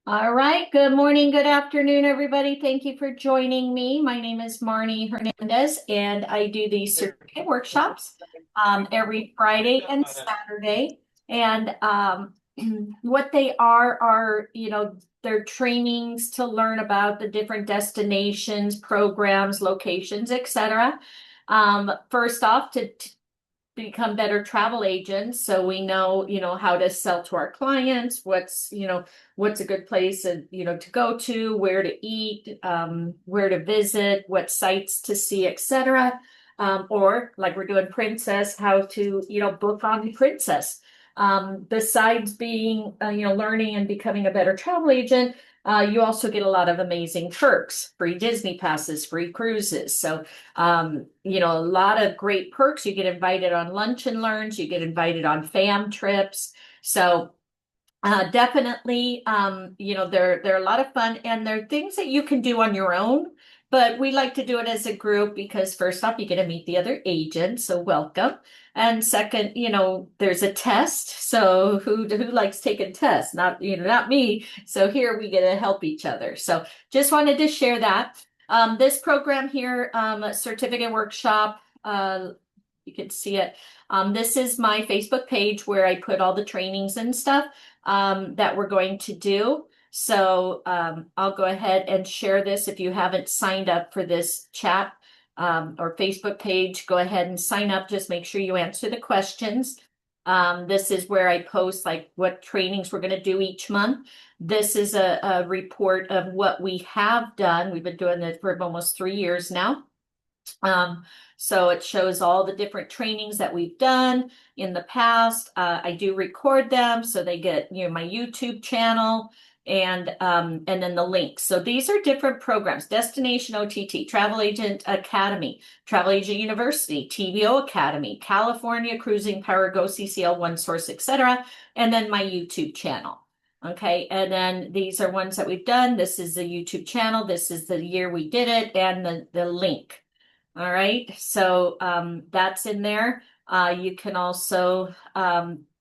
All right. Good morning, good afternoon, everybody. Thank you for joining me. My name is Marnie Hernandez, and I do these certificate workshops every Friday and Saturday. And what they are, they're trainings to learn about the different destinations, programs, locations, etc. First off, to become better travel agents so we know how to sell to our clients, what's a good place and to go to, where to eat, where to visit, what sites to see, etc. Or like we're doing Princess, how to book on Princess. Besides being learning and becoming a better travel agent, you also get a lot of amazing perks, free Disney passes, free cruises. So a lot of great perks. You get invited on lunch and learns, you get invited on fam trips. So definitely, they're a lot of fun and they're things that you can do on your own, but we like to do it as a group because first off, you get to meet the other agents, so welcome. And second, there's a test. So who likes taking tests? Not me. So here we get to help each other. So just wanted to share that. This program here, certificate workshop, you can see it. This is my Facebook page where I put all the trainings and stuff that we're going to do. So I'll go ahead and share this. If you haven't signed up for this chat or Facebook page, go ahead and sign up. Just make sure you answer the questions. This is where I post like what trainings we're going to do each month. This is a report of what we have done. We've been doing this for almost 3 years now. So it shows all the different trainings that we've done in the past. I do record them, so they get my YouTube channel and then the links. So these are different programs: Destination OTT, Travel Agent Academy, Travel Agent University, TVO Academy, California Cruising Power Go CCL One Source, etc. And then my YouTube channel. Okay, and then these are ones that we've done. This is the YouTube channel. This is the year we did it, and the link. All right, so that's in there. You can also,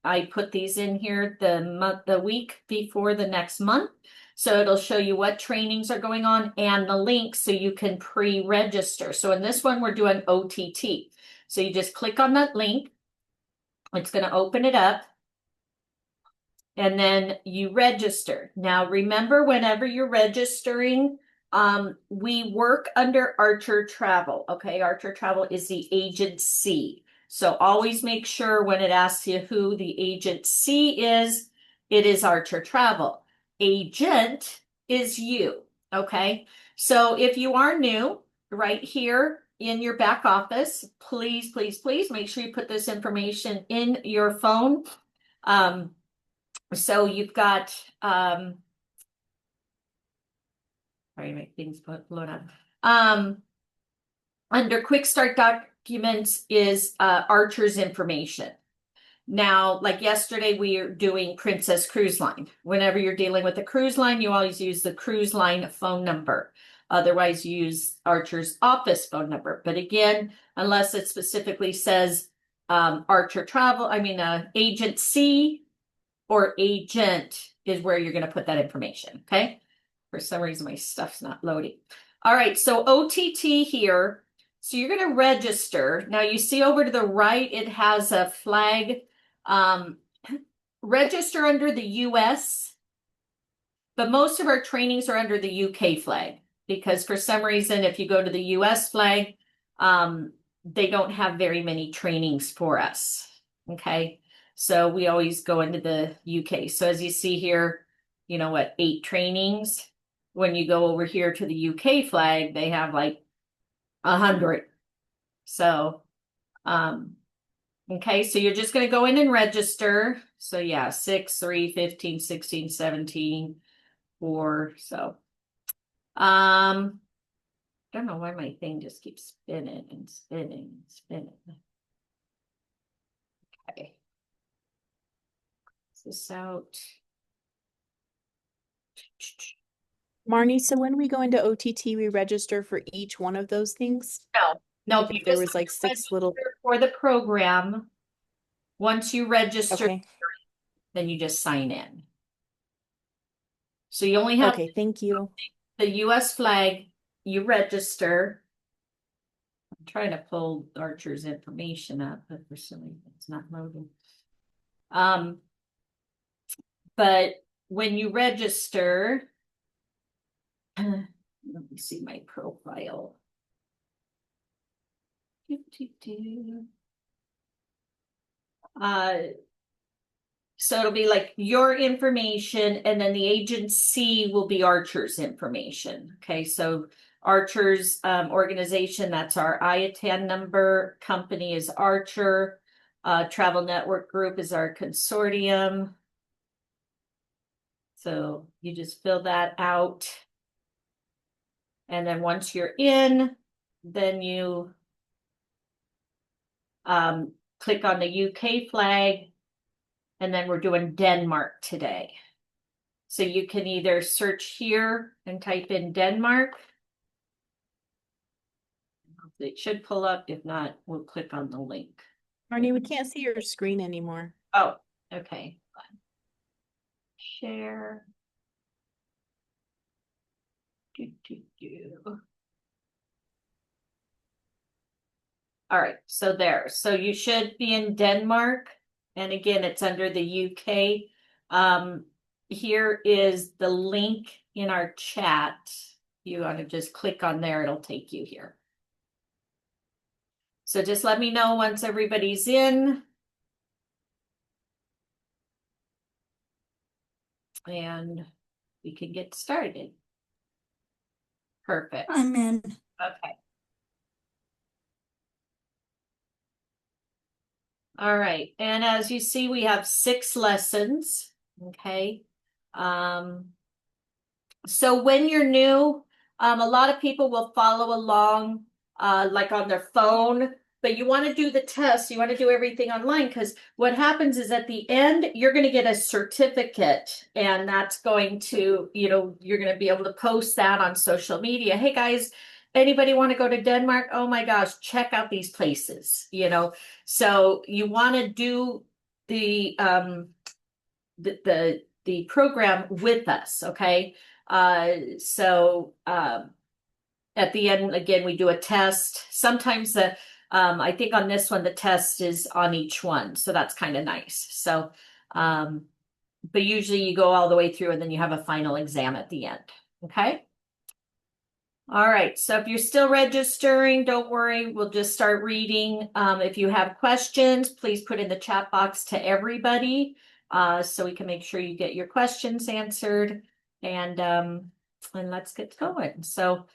I put these in here the week before the next month. So it'll show you what trainings are going on and the link so you can pre-register. So in this one, we're doing OTT. So you just click on that link. It's going to open it up. And then you register. Now, remember, whenever you're registering, we work under Archer Travel. Okay, Archer Travel is the agency. So always make sure when it asks you who the agency is, it is Archer Travel. Agent is you. Okay, so if you are new, right here in your back office, please, please, please make sure you put this information in your phone. So you've got sorry, my things blown up. Under quick start documents is Archer's information. Now, like yesterday, we are doing Princess Cruise Line. Whenever you're dealing with a cruise line, you always use the cruise line phone number. Otherwise, use Archer's office phone number. But again, unless it specifically says Archer Travel, agency or agent is where you're going to put that information. Okay. For some reason, my stuff's not loading. All right. So OTT here. So you're going to register. Now you see over to the right, it has a flag. Register under the US, but most of our trainings are under the UK flag because for some reason, if you go to the US flag, they don't have very many trainings for us. Okay. So we always go into the UK. So as you see here, 8 trainings. When you go over here to the UK flag, they have like 100. So, okay, so you're just going to go in and register. So yeah, 6, 3, 15, 16, 17, 4. So, I don't know why my thing just keeps spinning and spinning and spinning. Okay. This out. Marnie, so when we go into OTT, we register for each one of those things? No, If there was like 6 little for the program. Once you register, Okay. then you just sign in. So you only have Okay, thank you. the US flag, you register. I'm trying to pull Archer's information up, but for some reason it's not loading. But when you register, let me see my profile. So it'll be like your information, and then the agency will be Archer's information. Okay, so Archer's organization, that's our IATAN number. Company is Archer. Travel Network Group is our consortium. So you just fill that out. And then once you're in, then you click on the UK flag, and then we're doing Denmark today. So you can either search here and type in Denmark. It should pull up. If not, we'll click on the link. Marnie, we can't see your screen anymore. Oh, okay. Share. All right, so there. So you should be in Denmark. And again, it's under the UK. Here is the link in our chat. You want to just click on there, it'll take you here. So just let me know once everybody's in. And we can get started. Perfect. I'm in. Okay. All right. And as you see, we have 6 lessons. Okay. So when you're new, a lot of people will follow along like on their phone, but you want to do the test. You want to do everything online, because what happens is at the end, you're going to get a certificate, and that's going to, you're going to be able to post that on social media. Hey guys, anybody want to go to Denmark? Oh my gosh, check out these places, So you want to do the program with us, okay? At the end, again, we do a test. Sometimes I think on this one, the test is on each one. So that's kind of nice. So, but usually you go all the way through and then you have a final exam at the end. Okay. All right. So if you're still registering, don't worry. We'll just start reading. If you have questions, please put in the chat box to everybody so we can make sure you get your questions answered. And let's get going. So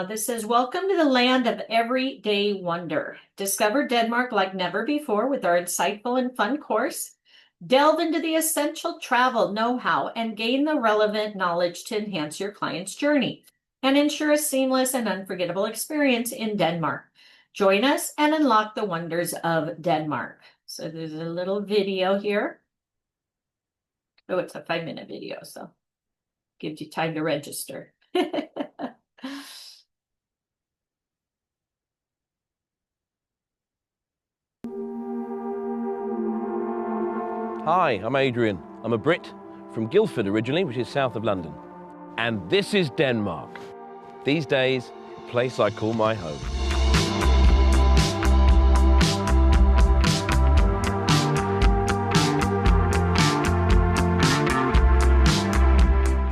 this says, welcome to the land of everyday wonder. Discover Denmark like never before with our insightful and fun course. Delve into the essential travel know-how and gain the relevant knowledge to enhance your client's journey and ensure a seamless and unforgettable experience in Denmark. Join us and unlock the wonders of Denmark. So there's a little video here. Oh, it's a 5-minute video, so gives you time to register. Hi, I'm Adrian. I'm a Brit from Guildford originally, which is south of London. And this is Denmark. These days, a place I call my home.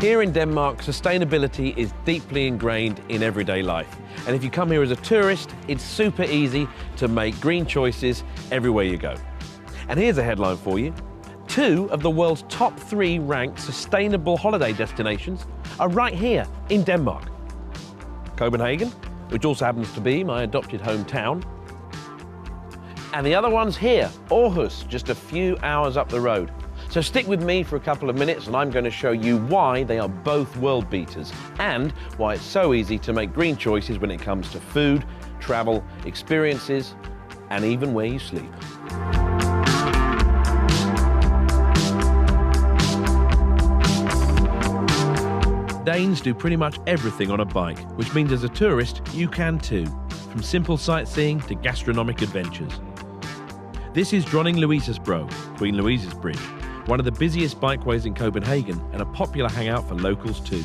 Here in Denmark, sustainability is deeply ingrained in everyday life. And if you come here as a tourist, it's super easy to make green choices everywhere you go. And here's a headline for you. 2 of the world's top 3 ranked sustainable holiday destinations are right here in Denmark. Copenhagen, which also happens to be my adopted hometown. And the other one's here, Aarhus, just a few hours up the road. So stick with me for a couple of minutes and I'm going to show you why they are both world beaters and why it's so easy to make green choices when it comes to food, travel, experiences, and even where you sleep. Danes do pretty much everything on a bike, which means as a tourist, you can too, from simple sightseeing to gastronomic adventures. This is Dronning Louise's Bro, Queen Louise's Bridge, one of the busiest bikeways in Copenhagen and a popular hangout for locals too.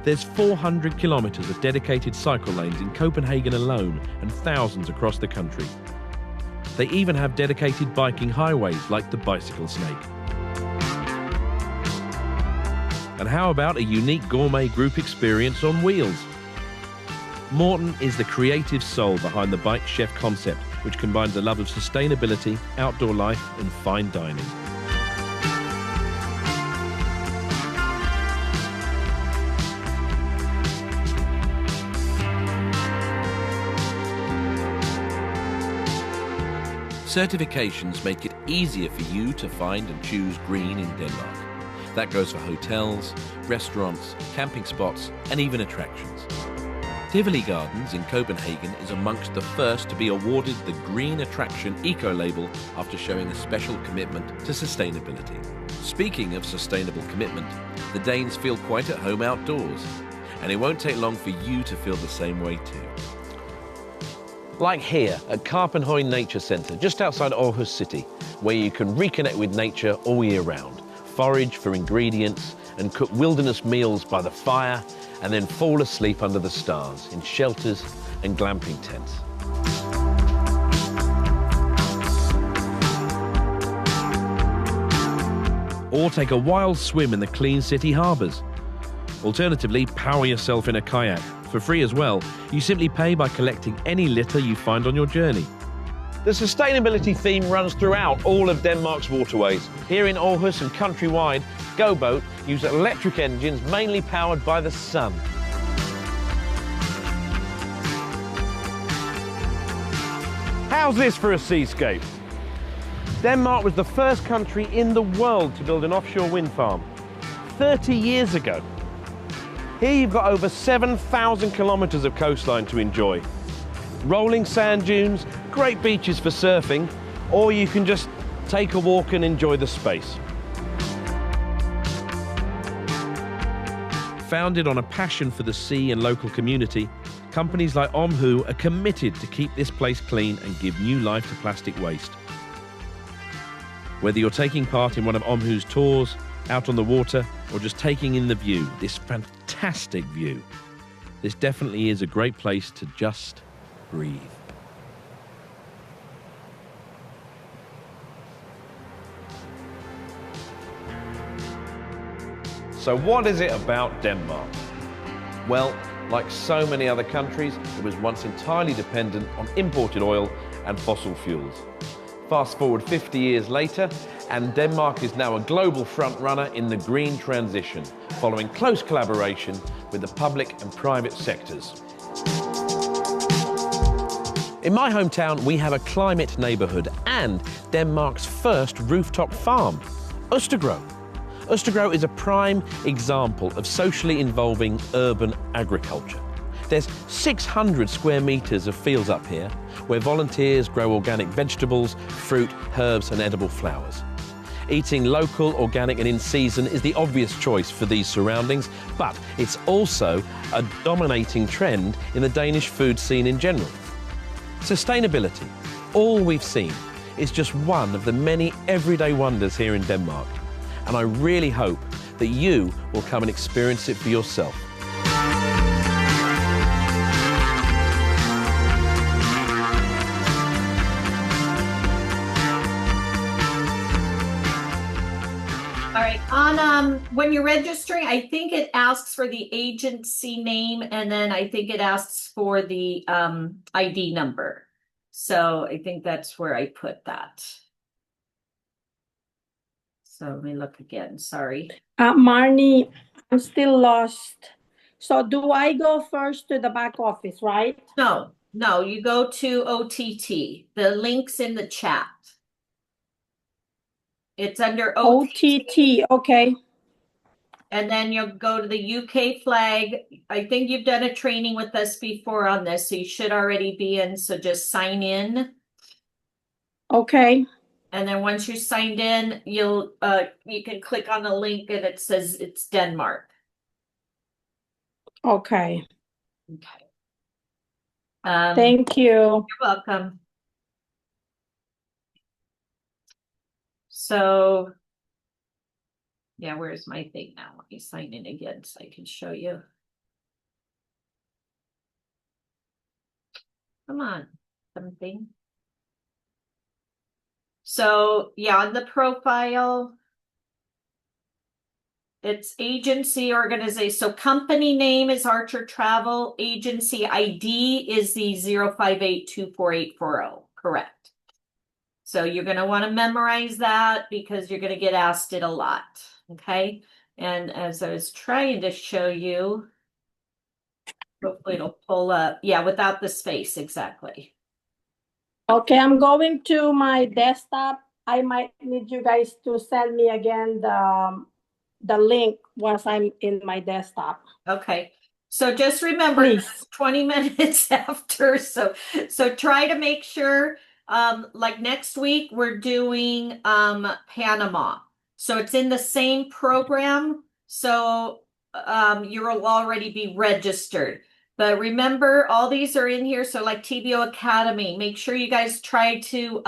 There's 400 kilometres of dedicated cycle lanes in Copenhagen alone and thousands across the country. They even have dedicated biking highways like the Bicycle Snake. And how about a unique gourmet group experience on wheels? Morten is the creative soul behind the Bike Chef concept, which combines a love of sustainability, outdoor life and fine dining. Certifications make it easier for you to find and choose green in Denmark. That goes for hotels, restaurants, camping spots, and even attractions. Tivoli Gardens in Copenhagen is amongst the first to be awarded the Green Attraction Eco-label after showing a special commitment to sustainability. Speaking of sustainable commitment, the Danes feel quite at home outdoors, and it won't take long for you to feel the same way too. Like here at Karpenhøj Nature Centre, just outside Aarhus City, where you can reconnect with nature all year round, forage for ingredients and cook wilderness meals by the fire, and then fall asleep under the stars in shelters and glamping tents. Or take a wild swim in the clean city harbours. Alternatively, power yourself in a kayak. For free as well, you simply pay by collecting any litter you find on your journey. The sustainability theme runs throughout all of Denmark's waterways. Here in Aarhus and countrywide, Go Boat use electric engines mainly powered by the sun. How's this for a seascape? Denmark was the first country in the world to build an offshore wind farm 30 years ago. Here you've got over 7,000 kilometres of coastline to enjoy. Rolling sand dunes, great beaches for surfing, or you can just take a walk and enjoy the space. Founded on a passion for the sea and local community, companies like Omhu are committed to keep this place clean and give new life to plastic waste. Whether you're taking part in one of Omhu's tours, out on the water, or just taking in the view, this fantastic view, this definitely is a great place to just breathe. So what is it about Denmark? Well, like so many other countries, it was once entirely dependent on imported oil and fossil fuels. Fast forward 50 years later, and Denmark is now a global front-runner in the green transition, following close collaboration with the public and private sectors. In my hometown, we have a climate neighbourhood and Denmark's first rooftop farm, Østergro. Østergro is a prime example of socially involving urban agriculture. There's 600 square metres of fields up here, where volunteers grow organic vegetables, fruit, herbs and edible flowers. Eating local, organic and in season is the obvious choice for these surroundings, but it's also a dominating trend in the Danish food scene in general. Sustainability, all we've seen, is just one of the many everyday wonders here in Denmark. And I really hope that you will come and experience it for yourself. All right, when you're registering, I think it asks for the agency name, and then I think it asks for the ID number. So I think that's where I put that. So let me look again, sorry. Marnie, I'm still lost. So do I go first to the back office, right? No, you go to OTT. The link's in the chat. It's under OTT, okay. And then you'll go to the UK flag. I think you've done a training with us before on this, so you should already be in. So just sign in. Okay. And then once you're signed in, you can click on the link and it says it's Denmark. Okay. Okay. Thank you. You're welcome. So, yeah, where's my thing now? Let me sign in again so I can show you. Come on, something. So, yeah, on the profile, it's agency organization. So company name is Archer Travel. Agency ID is the 058248440. Correct. So you're going to want to memorize that because you're going to get asked it a lot. Okay. And as I was trying to show you, hopefully it'll pull up. Yeah, without the space. Exactly. Okay, I'm going to my desktop. I might need you guys to send me again the link once I'm in my desktop. Okay. So just remember, Please. it's 20 minutes after. So try to make sure, like next week we're doing Panama. So it's in the same program. So you'll already be registered. But remember, all these are in here. So like TBO Academy, make sure you guys try to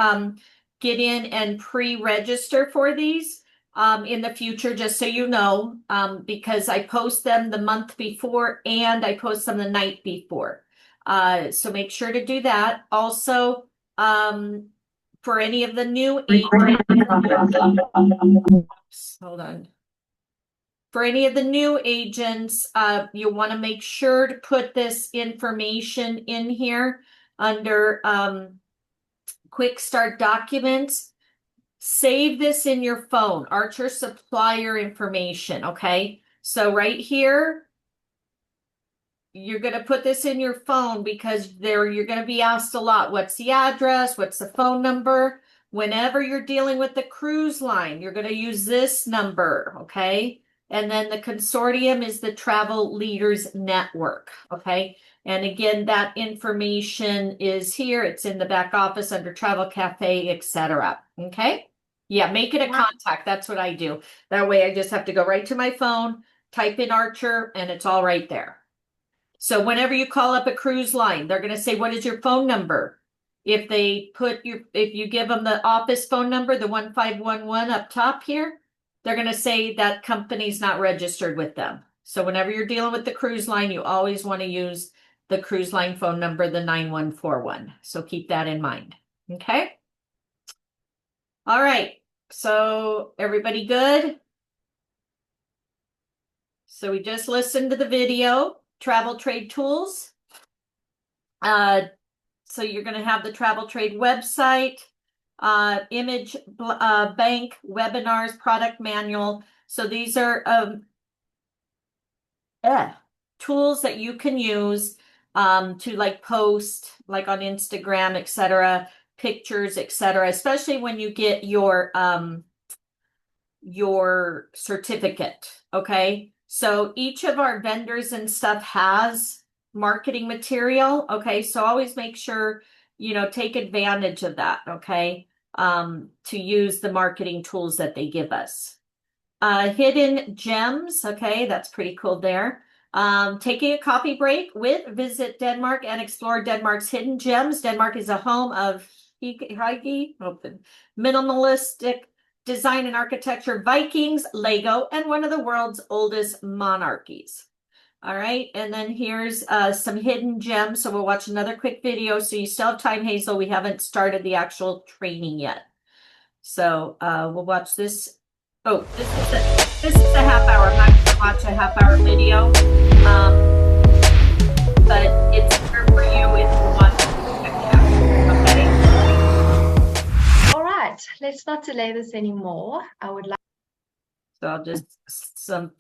get in and pre-register for these. In the future, just so you know, because I post them the month before and I post them the night before. So make sure to do that. Also, for any of the new agents, hold on. For any of the new agents, you want to make sure to put this information in here under Quick Start Documents. Save this in your phone, Archer supplier information, okay? So right here, you're going to put this in your phone because you're going to be asked a lot. What's the address? What's the phone number? Whenever you're dealing with the cruise line, you're going to use this number, okay? And then the consortium is the Travel Leaders Network, okay? And again, that information is here. It's in the back office under Travel Cafe, etc. Okay? Yeah, make it a contact. That's what I do. That way I just have to go right to my phone, type in Archer, and it's all right there. So whenever you call up a cruise line, they're going to say, what is your phone number? If you give them the office phone number, the 1511 up top here, they're going to say that company's not registered with them. So whenever you're dealing with the cruise line, you always want to use the cruise line phone number, the 9141. So keep that in mind. Okay. All right. So everybody good? So we just listened to the video, Travel Trade Tools. So you're going to have the Travel Trade website, image bank, webinars, product manual. So these are tools that you can use to like post like on Instagram, etc., pictures, etc., especially when you get your certificate. Okay. So each of our vendors and stuff has marketing material. Okay. So always make sure, take advantage of that. Okay. To use the marketing tools that they give us. Hidden gems. Okay. That's pretty cool there. Taking a coffee break with Visit Denmark and explore Denmark's hidden gems. Denmark is a home of minimalistic design and architecture, Vikings, Lego, and one of the world's oldest monarchies. All right, and then here's some hidden gems. So we'll watch another quick video. So you still have time, Hazel. We haven't started the actual training yet. So we'll watch this. Oh, this is a half hour. I'm not going to watch a half-hour video, but it's here for you if you want to check it out. Okay. All right, let's not delay this anymore. I would like. So I'll just sum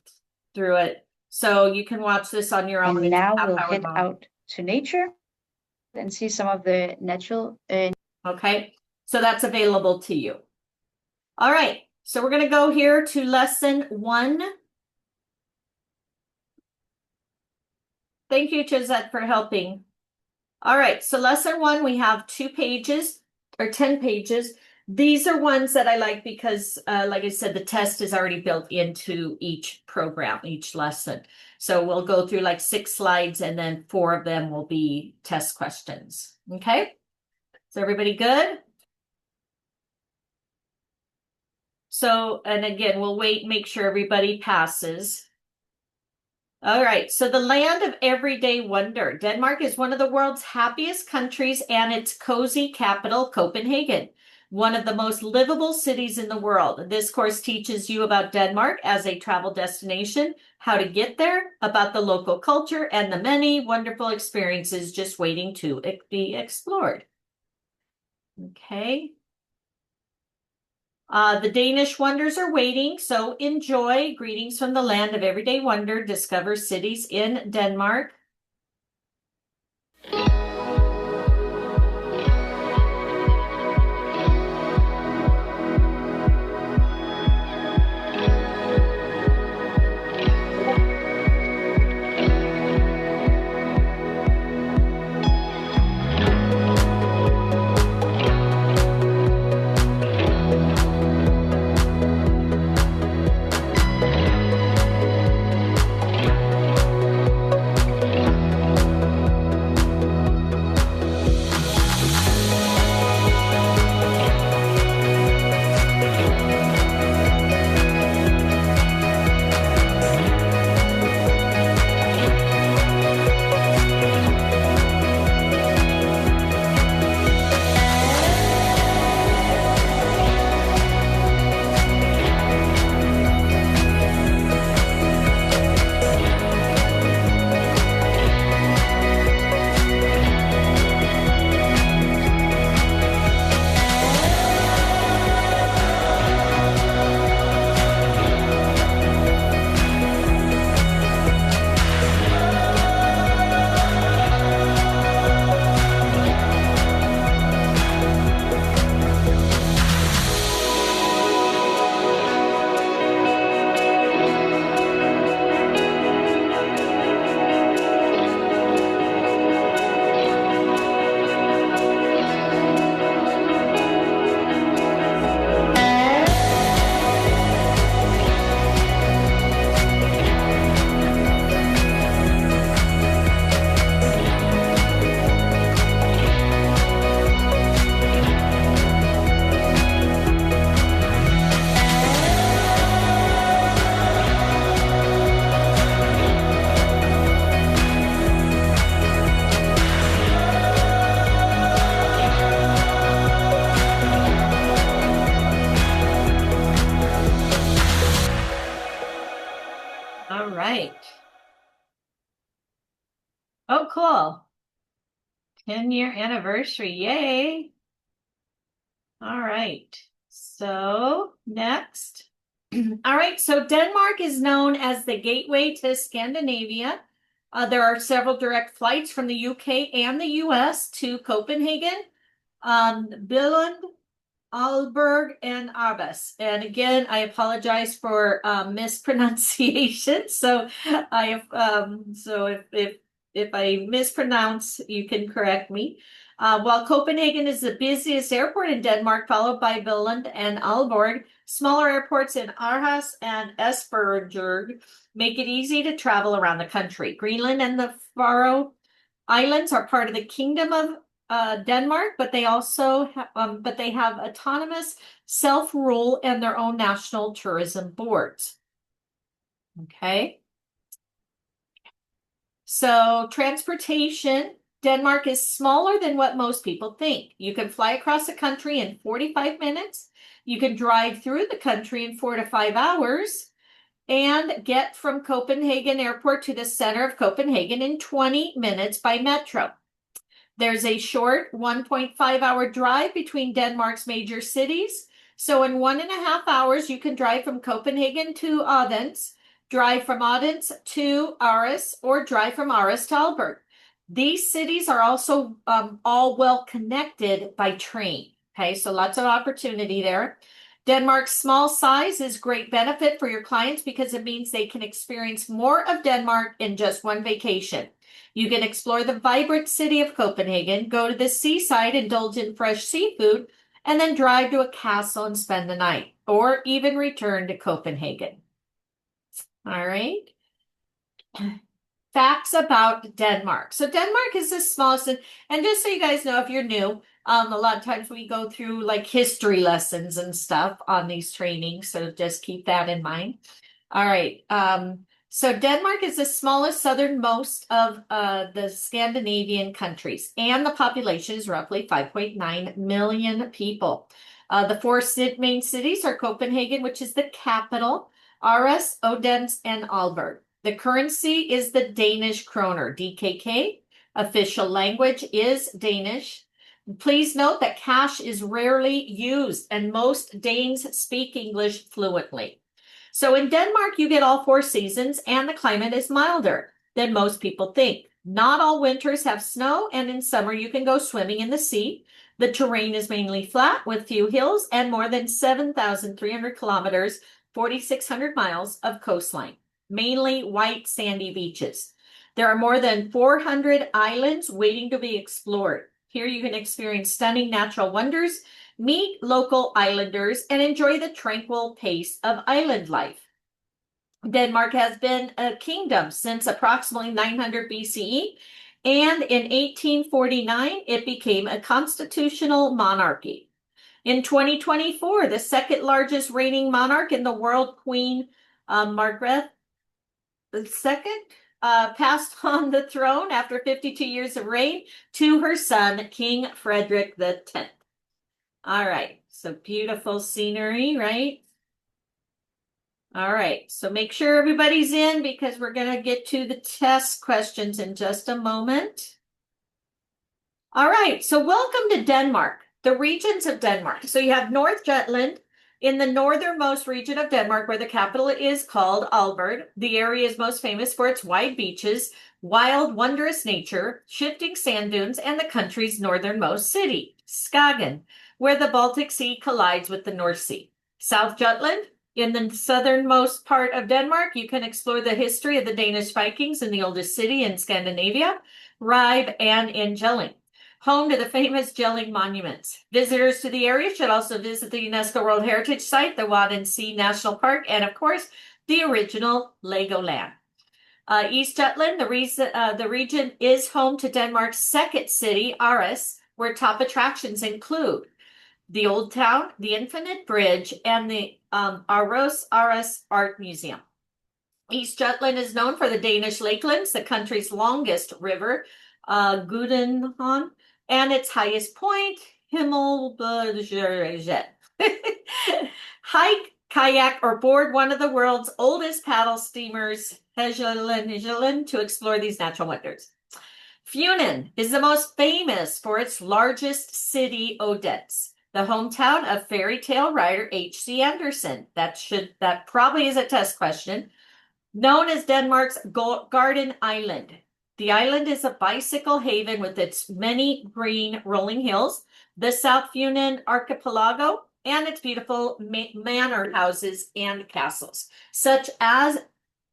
through it. So you can watch this on your own. And now we'll head out to nature and see some of the natural. Okay, so that's available to you. All right, so we're going to go here to lesson 1. Thank you, Chisette, for helping. All right, so lesson 1, we have 2 pages or 10 pages. These are ones that I like because, like I said, the test is already built into each program, each lesson. So we'll go through like 6 slides and then 4 of them will be test questions. Okay, is everybody good? So, and again, we'll wait, make sure everybody passes. All right, so the land of everyday wonder. Denmark is one of the world's happiest countries and its cozy capital, Copenhagen, one of the most livable cities in the world. This course teaches you about Denmark as a travel destination, how to get there, about the local culture, and the many wonderful experiences just waiting to be explored. Okay. The Danish wonders are waiting, so enjoy. Greetings from the land of everyday wonder. Discover cities in Denmark. All right. Oh, cool. 10-year anniversary. Yay. All right. So next. All right. So Denmark is known as the gateway to Scandinavia. There are several direct flights from the UK and the US to Copenhagen, Billund, Aalborg, and Aarhus. And again, I apologize for mispronunciation. So if I mispronounce, you can correct me. While Copenhagen is the busiest airport in Denmark, followed by Billund and Aalborg, smaller airports in Aarhus and Esbjerg make it easy to travel around the country. Greenland and the Faroe Islands are part of the Kingdom of Denmark, but they also have autonomous self-rule and their own national tourism boards. Okay. So transportation, Denmark is smaller than what most people think. You can fly across the country in 45 minutes. You can drive through the country in 4 to 5 hours and get from Copenhagen Airport to the center of Copenhagen in 20 minutes by metro. There's a short 1.5-hour drive between Denmark's major cities. So in 1.5 hours, you can drive from Copenhagen to Odense, drive from Odense to Aarhus, or drive from Aarhus to Aalborg. These cities are also all well connected by train. Okay, so lots of opportunity there. Denmark's small size is great benefit for your clients because it means they can experience more of Denmark in just one vacation. You can explore the vibrant city of Copenhagen, go to the seaside, indulge in fresh seafood, and then drive to a castle and spend the night, or even return to Copenhagen. All right. facts about Denmark. So Denmark is the smallest, and just so you guys know, if you're new, a lot of times we go through like history lessons and stuff on these trainings, so just keep that in mind. All right. So Denmark is the smallest southernmost of the Scandinavian countries, and the population is roughly 5.9 million people. The four main cities are Copenhagen, which is the capital, Aarhus, Odense, and Aalborg. The currency is the Danish kroner, DKK. Official language is Danish. Please note that cash is rarely used, and most Danes speak English fluently. So in Denmark, you get all four seasons, and the climate is milder than most people think. Not all winters have snow, and in summer you can go swimming in the sea. The terrain is mainly flat with few hills and more than 7,300 kilometers, 4,600 miles of coastline, mainly white sandy beaches. There are more than 400 islands waiting to be explored. Here you can experience stunning natural wonders, meet local islanders, and enjoy the tranquil pace of island life. Denmark has been a kingdom since approximately 900 BCE, and in 1849 it became a constitutional monarchy. In 2024, the second largest reigning monarch in the world, Queen Margaret II, passed on the throne after 52 years of reign to her son, King Frederick X. All right, so beautiful scenery, right? All right, so make sure everybody's in because we're going to get to the test questions in just a moment. All right, so welcome to Denmark, the regions of Denmark. So you have North Jutland in the northernmost region of Denmark, where the capital is called Aalborg. The area is most famous for its wide beaches, wild, wondrous nature, shifting sand dunes, and the country's northernmost city, Skagen, where the Baltic Sea collides with the North Sea. South Jutland, in the southernmost part of Denmark, you can explore the history of the Danish Vikings in the oldest city in Scandinavia, Ribe, and in Jelling, home to the famous Jelling monuments. Visitors to the area should also visit the UNESCO World Heritage Site, the Wadden Sea National Park, and of course, the original Legoland. East Jutland, the region is home to Denmark's second city, Aarhus, where top attractions include the Old Town, the Infinite Bridge, and the Aarhus Art Museum. East Jutland is known for the Danish lakelands, the country's longest river, Gudenåen, and its highest point, Himmelbjerget. Hike, kayak, or board one of the world's oldest paddle steamers, Hejelen, to explore these natural wonders. Funen is the most famous for its largest city, Odense, the hometown of fairy tale writer H.C. Andersen. That probably is a test question. Known as Denmark's Garden Island. The island is a bicycle haven with its many green rolling hills, the South Funen archipelago, and its beautiful manor houses and castles, such as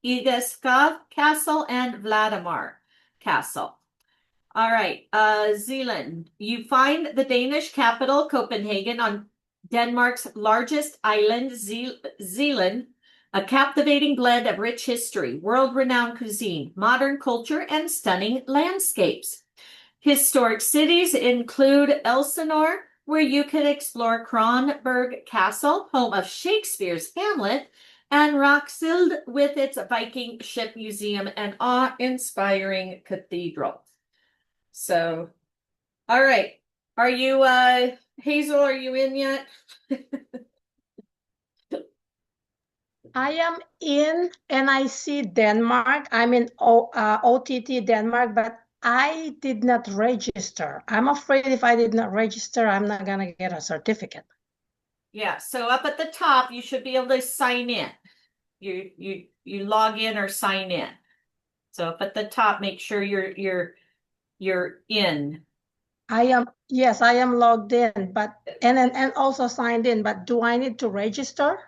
Egeskov Castle and Vladimir Castle. All right, Zealand. You find the Danish capital, Copenhagen, on Denmark's largest island, Zealand, a captivating blend of rich history, world-renowned cuisine, modern culture, and stunning landscapes. Historic cities include Elsinore, where you can explore Kronborg Castle, home of Shakespeare's Hamlet, and Roskilde with its Viking ship museum and awe-inspiring cathedral. So, all right. Are you, Hazel, are you in yet? I am in and I see Denmark. I'm in OTT Denmark, but I did not register. I'm afraid if I did not register, I'm not going to get a certificate. Yeah, so up at the top, you should be able to sign in. You log in or sign in. So up at the top, make sure you're in. Yes, I am logged in, but and also signed in, but do I need to register?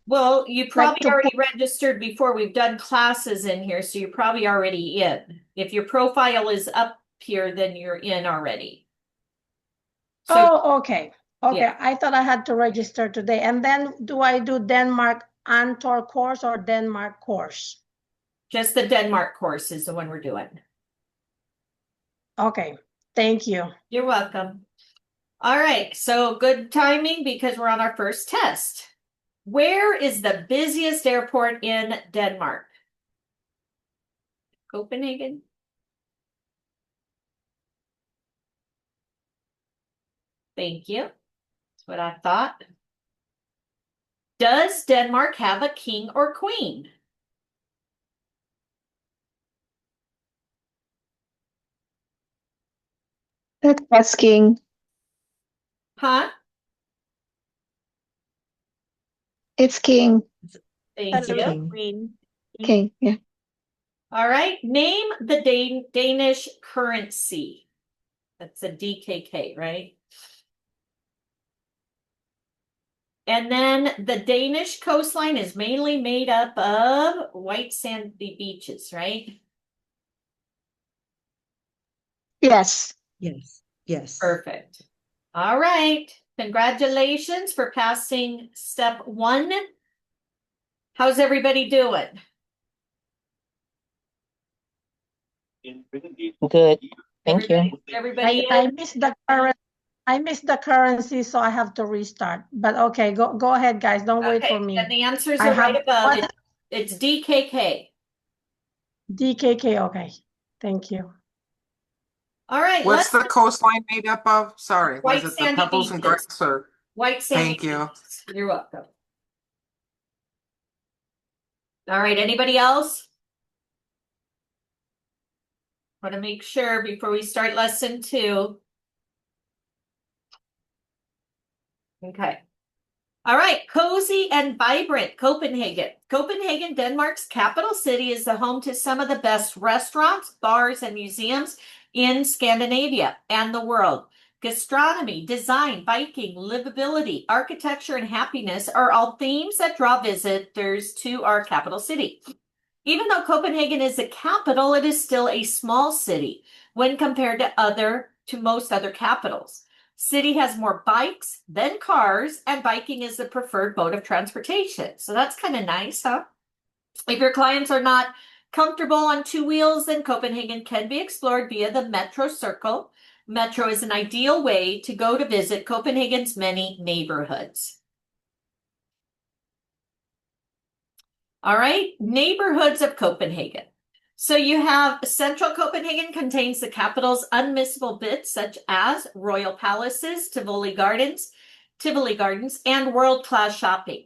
Well, you probably already registered before. We've done classes in here, so you're probably already in. If your profile is up here, then you're in already. So, oh, okay. Okay, yeah. I thought I had to register today. And then do I do Denmark Antor course or Denmark course? Just the Denmark course is the one we're doing. Okay, thank you. You're welcome. All right, so good timing because we're on our first test. Where is the busiest airport in Denmark? Copenhagen? Thank you. That's what I thought. Does Denmark have a king or queen? That's king. Huh? It's king. Thank you. Hello, Queen. King, yeah. All right, name the Danish currency. That's a DKK, right? And then the Danish coastline is mainly made up of white sandy beaches, right? Yes. Yes, yes. Perfect. All right. Congratulations for passing step 1. How's everybody doing? Good. Thank you. Everybody I in? missed the current. I missed the currency, so I have to restart. But okay, go ahead, guys. Don't wait Okay, for me. and the answers I are right have above one it. It's DKK. DKK. Okay, thank you. All right, What's the let's coastline made up of? Sorry, White was it the sandy pebbles and beaches. grass or? white sandy Thank you. beaches. You're welcome. All right, anybody else? Want to make sure before we start lesson 2. Okay. All right, cozy and vibrant Copenhagen. Copenhagen, Denmark's capital city, is the home to some of the best restaurants, bars, and museums in Scandinavia and the world. Gastronomy, design, biking, livability, architecture, and happiness are all themes that draw visitors to our capital city. Even though Copenhagen is the capital, it is still a small city when compared to most other capitals. City has more bikes than cars, and biking is the preferred mode of transportation. So that's kind of nice, huh? If your clients are not comfortable on 2 wheels, then Copenhagen can be explored via the Metro Circle. Metro is an ideal way to go to visit Copenhagen's many neighborhoods. All right, neighborhoods of Copenhagen. So you have central Copenhagen contains the capital's unmissable bits such as royal palaces, Tivoli Gardens, and world-class shopping.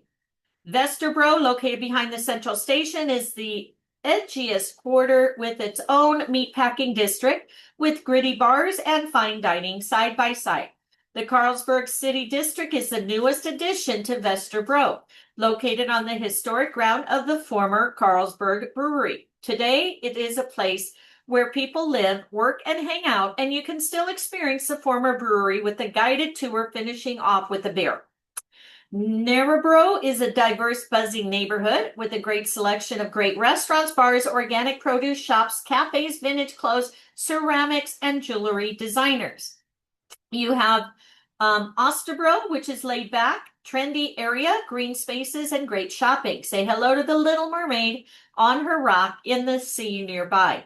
Vesterbro, located behind the central station, is the edgiest quarter with its own meatpacking district with gritty bars and fine dining side by side. The Carlsberg City District is the newest addition to Vesterbro, located on the historic ground of the former Carlsberg Brewery. Today, it is a place where people live, work, and hang out, and you can still experience the former brewery with a guided tour finishing off with a beer. Narrabro is a diverse, buzzing neighborhood with a great selection of great restaurants, bars, organic produce shops, cafes, vintage clothes, ceramics, and jewelry designers. You have Osterbro, which is laid back, trendy area, green spaces, and great shopping. Say hello to the Little Mermaid on her rock in the sea nearby.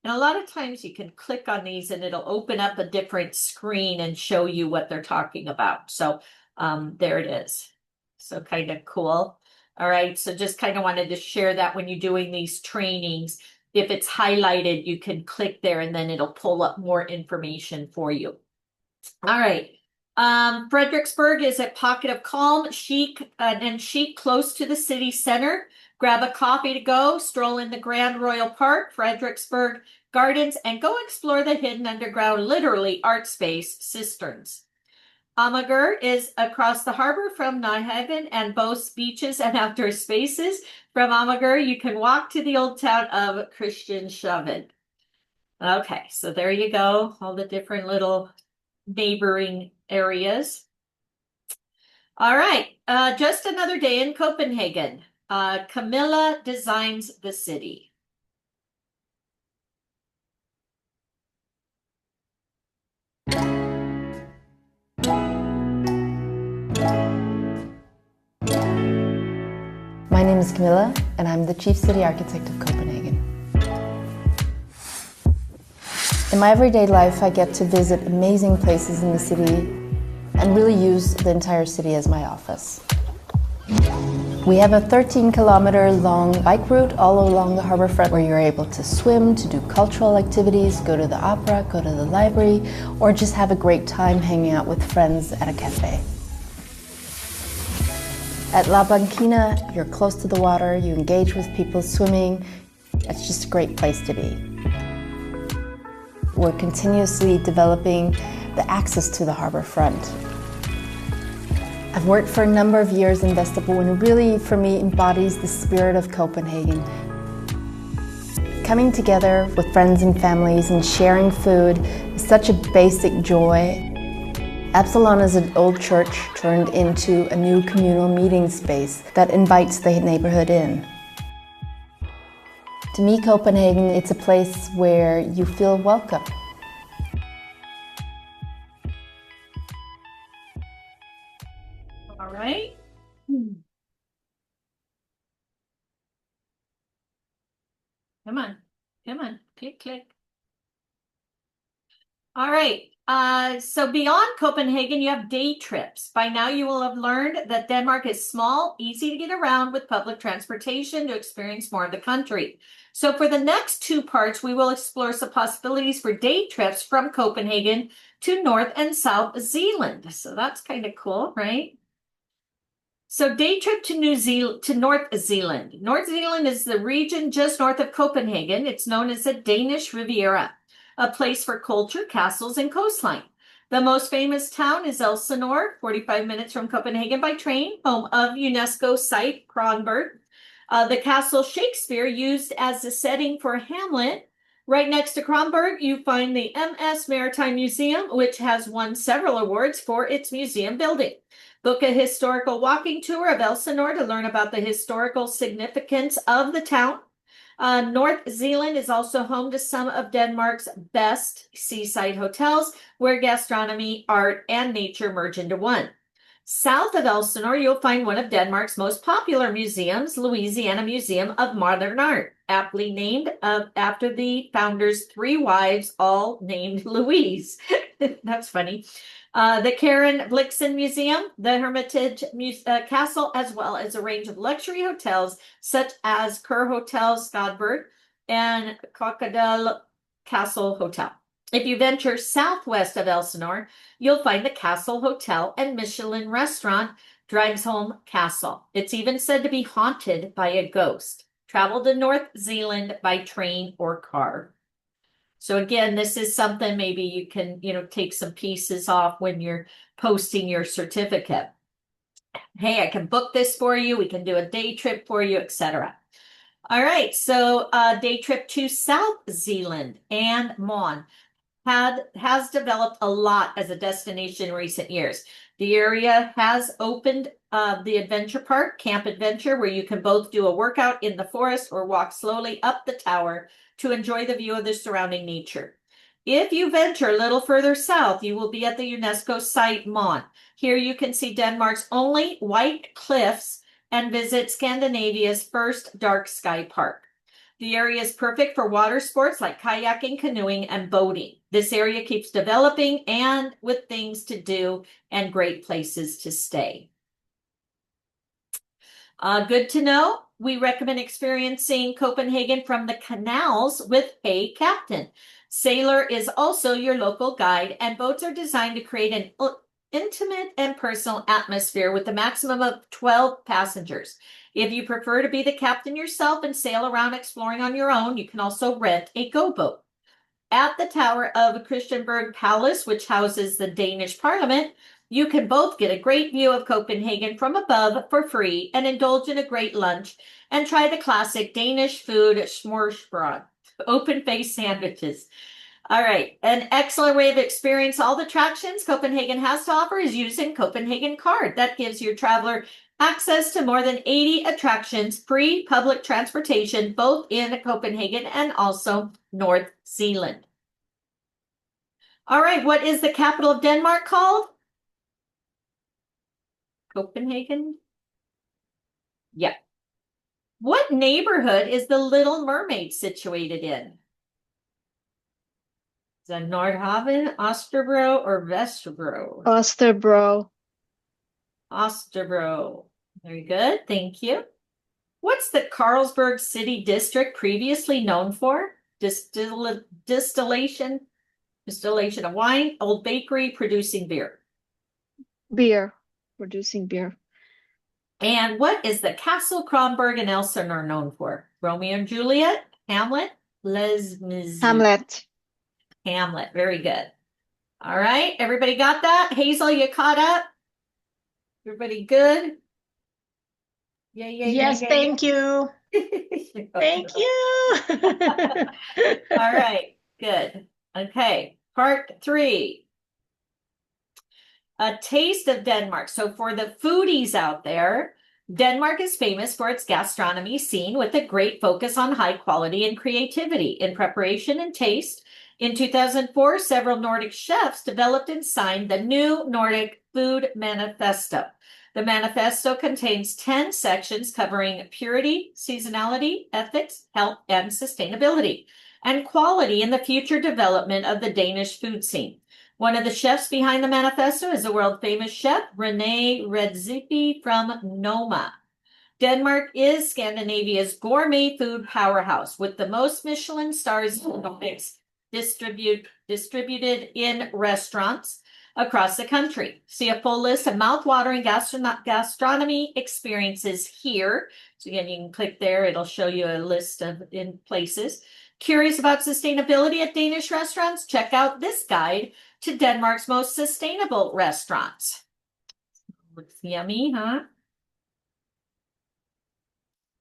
And a lot of times you can click on these and it'll open up a different screen and show you what they're talking about. So there it is. So kind of cool. All right, so just kind of wanted to share that when you're doing these trainings. If it's highlighted, you can click there and then it'll pull up more information for you. All right. Frederiksberg is a pocket of calm, chic, close to the city center. Grab a coffee to go, stroll in the Grand Royal Park, Frederiksberg Gardens, and go explore the hidden underground, literally art space cisterns. Amager is across the harbor from Nyhavn and boasts beaches and outdoor spaces. From Amager, you can walk to the old town of Christianshavn. Okay, so there you go, all the different little neighboring areas. All right, just another day in Copenhagen. Camilla designs the city. My name is Camilla, and I'm the Chief City Architect of Copenhagen. In my everyday life, I get to visit amazing places in the city and really use the entire city as my office. We have a 13-kilometer long bike route all along the harbor front where you're able to swim, to do cultural activities, go to the opera, go to the library, or just have a great time hanging out with friends at a cafe. At La Banquina, you're close to the water, you engage with people swimming. It's just a great place to be. We're continuously developing the access to the harbor front. I've worked for a number of years in Vesterbro, and it really, for me, embodies the spirit of Copenhagen. Coming together with friends and families and sharing food is such a basic joy. Absalon is an old church turned into a new communal meeting space that invites the neighborhood in. To me, Copenhagen, it's a place where you feel welcome. All right. Come on, come on, click, click. All right. So beyond Copenhagen, you have day trips. By now, you will have learned that Denmark is small, easy to get around with public transportation to experience more of the country. So for the next two parts, we will explore some possibilities for day trips from Copenhagen to North and South Zealand. So that's kind of cool, right? So day trip to North Zealand. North Zealand is the region just north of Copenhagen. It's known as the Danish Riviera, a place for culture, castles, and coastline. The most famous town is Elsinore, 45 minutes from Copenhagen by train, home of UNESCO site Kronborg. The castle Shakespeare used as the setting for Hamlet. Right next to Kronborg, you find the MS Maritime Museum, which has won several awards for its museum building. Book a historical walking tour of Elsinore to learn about the historical significance of the town. North Zealand is also home to some of Denmark's best seaside hotels, where gastronomy, art, and nature merge into one. South of Elsinore, you'll find one of Denmark's most popular museums, Louisiana Museum of Modern Art, aptly named after the founder's three wives, all named Louise. That's funny. The Karen Blixen Museum, the Hermitage Castle, as well as a range of luxury hotels such as Kerr Hotel Skodberg and Crocodile Castle Hotel. If you venture southwest of Elsinore, you'll find the Castle Hotel and Michelin restaurant, Dragsholm Castle. It's even said to be haunted by a ghost. Travel to North Zealand by train or car. So again, this is something maybe you can, take some pieces off when you're posting your certificate. Hey, I can book this for you. We can do a day trip for you, etc. All right, so day trip to South Zealand and Mon has developed a lot as a destination in recent years. The area has opened the adventure park, Camp Adventure, where you can both do a workout in the forest or walk slowly up the tower to enjoy the view of the surrounding nature. If you venture a little further south, you will be at the UNESCO site Mon. Here you can see Denmark's only white cliffs and visit Scandinavia's first dark sky park. The area is perfect for water sports like kayaking, canoeing, and boating. This area keeps developing and with things to do and great places to stay. Good to know. We recommend experiencing Copenhagen from the canals with a captain. Sailor is also your local guide, and boats are designed to create an intimate and personal atmosphere with a maximum of 12 passengers. If you prefer to be the captain yourself and sail around exploring on your own, you can also rent a go-boat. At the tower of Christiansborg Palace, which houses the Danish Parliament, you can both get a great view of Copenhagen from above for free and indulge in a great lunch and try the classic Danish food smørrebrød, open-faced sandwiches. All right, an excellent way to experience all the attractions Copenhagen has to offer is using Copenhagen Card. That gives your traveler access to more than 80 attractions, free public transportation, both in Copenhagen and also North Zealand. All right, what is the capital of Denmark called? Copenhagen? Yeah. What neighborhood is the Little Mermaid situated in? Is that Nordhaven, Osterbro, or Vesterbro? Osterbro. Osterbro. Very good. Thank you. What's the Carlsberg City District previously known for? Distillation of wine, old bakery, producing beer. Beer. Producing beer. And what is the Castle Kronberg and Elsinore known for? Romeo and Juliet, Hamlet, Les Mis. Hamlet. Hamlet. Very good. All right. Everybody got that? Hazel, you caught up? Everybody good? Yeah, Yes, thank you. Thank you. All right, good. Okay, part 3. A taste of Denmark. So for the foodies out there, Denmark is famous for its gastronomy scene with a great focus on high quality and creativity in preparation and taste. In 2004, several Nordic chefs developed and signed the new Nordic Food Manifesto. The manifesto contains 10 sections covering purity, seasonality, ethics, health, and sustainability, and quality in the future development of the Danish food scene. One of the chefs behind the manifesto is the world-famous chef René Redzepi from Noma. Denmark is Scandinavia's gourmet food powerhouse, with the most Michelin stars in the Nordics distributed in restaurants across the country. See a full list of mouth-watering gastronomy experiences here. So again, you can click there. It'll show you a list of in places. Curious about sustainability at Danish restaurants? Check out this guide to Denmark's most sustainable restaurants. Looks yummy, huh?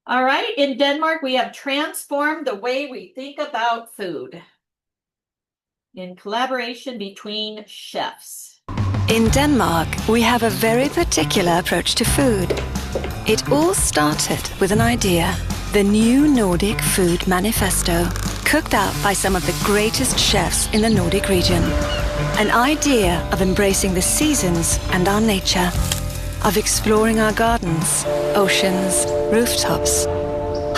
All right, in Denmark, we have transformed the way we think about food in collaboration between chefs. In Denmark, we have a very particular approach to food. It all started with an idea, the new Nordic Food Manifesto, cooked up by some of the greatest chefs in the Nordic region. An idea of embracing the seasons and our nature, of exploring our gardens, oceans, rooftops,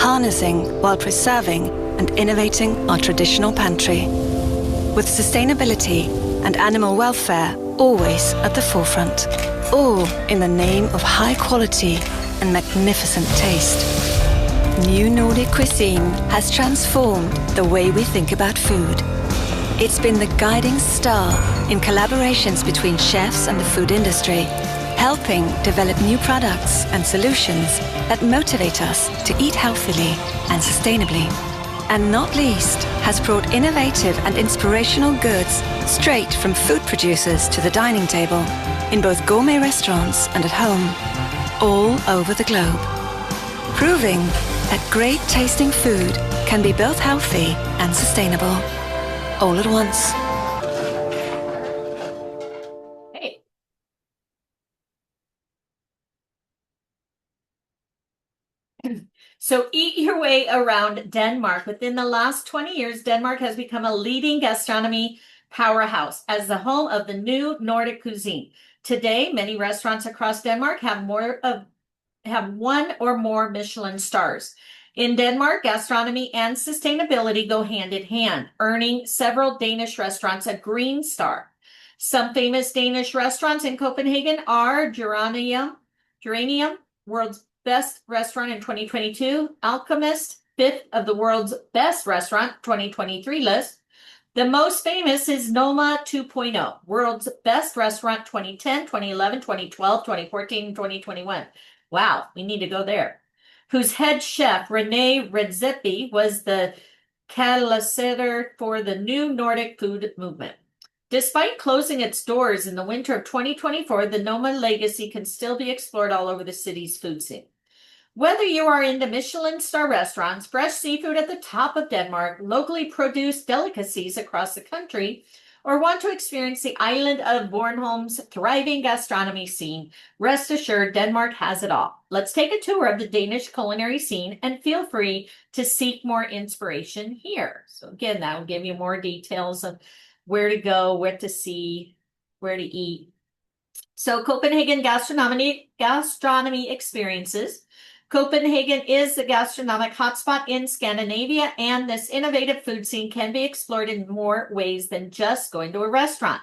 harnessing while preserving and innovating our traditional pantry, with sustainability and animal welfare always at the forefront, all in the name of high quality and magnificent taste. New Nordic cuisine has transformed the way we think about food. It's been the guiding star in collaborations between chefs and the food industry, helping develop new products and solutions that motivate us to eat healthily and sustainably. And not least, has brought innovative and inspirational goods straight from food producers to the dining table, in both gourmet restaurants and at home, all over the globe. Proving that great tasting food can be both healthy and sustainable, all at once. So eat your way around Denmark. Within the last 20 years, Denmark has become a leading gastronomy powerhouse as the home of the new Nordic cuisine. Today, many restaurants across Denmark have one or more Michelin stars. In Denmark, gastronomy and sustainability go hand in hand, earning several Danish restaurants a green star. Some famous Danish restaurants in Copenhagen are Geranium, world's best restaurant in 2022, Alchemist, 5th of the world's best restaurant 2023 list. The most famous is Noma 2.0, world's best restaurant 2010, 2011, 2012, 2014, and 2021. Wow, we need to go there. Whose head chef, René Redzepi, was the catalyst for the new Nordic food movement. Despite closing its doors in the winter of 2024, the Noma legacy can still be explored all over the city's food scene. Whether you are into Michelin star restaurants, fresh seafood at the top of Denmark, locally produced delicacies across the country, or want to experience the island of Bornholm's thriving gastronomy scene, rest assured Denmark has it all. Let's take a tour of the Danish culinary scene and feel free to seek more inspiration here. So again, that will give you more details of where to go, what to see, where to eat. So Copenhagen gastronomy experiences. Copenhagen is the gastronomic hotspot in Scandinavia, and this innovative food scene can be explored in more ways than just going to a restaurant.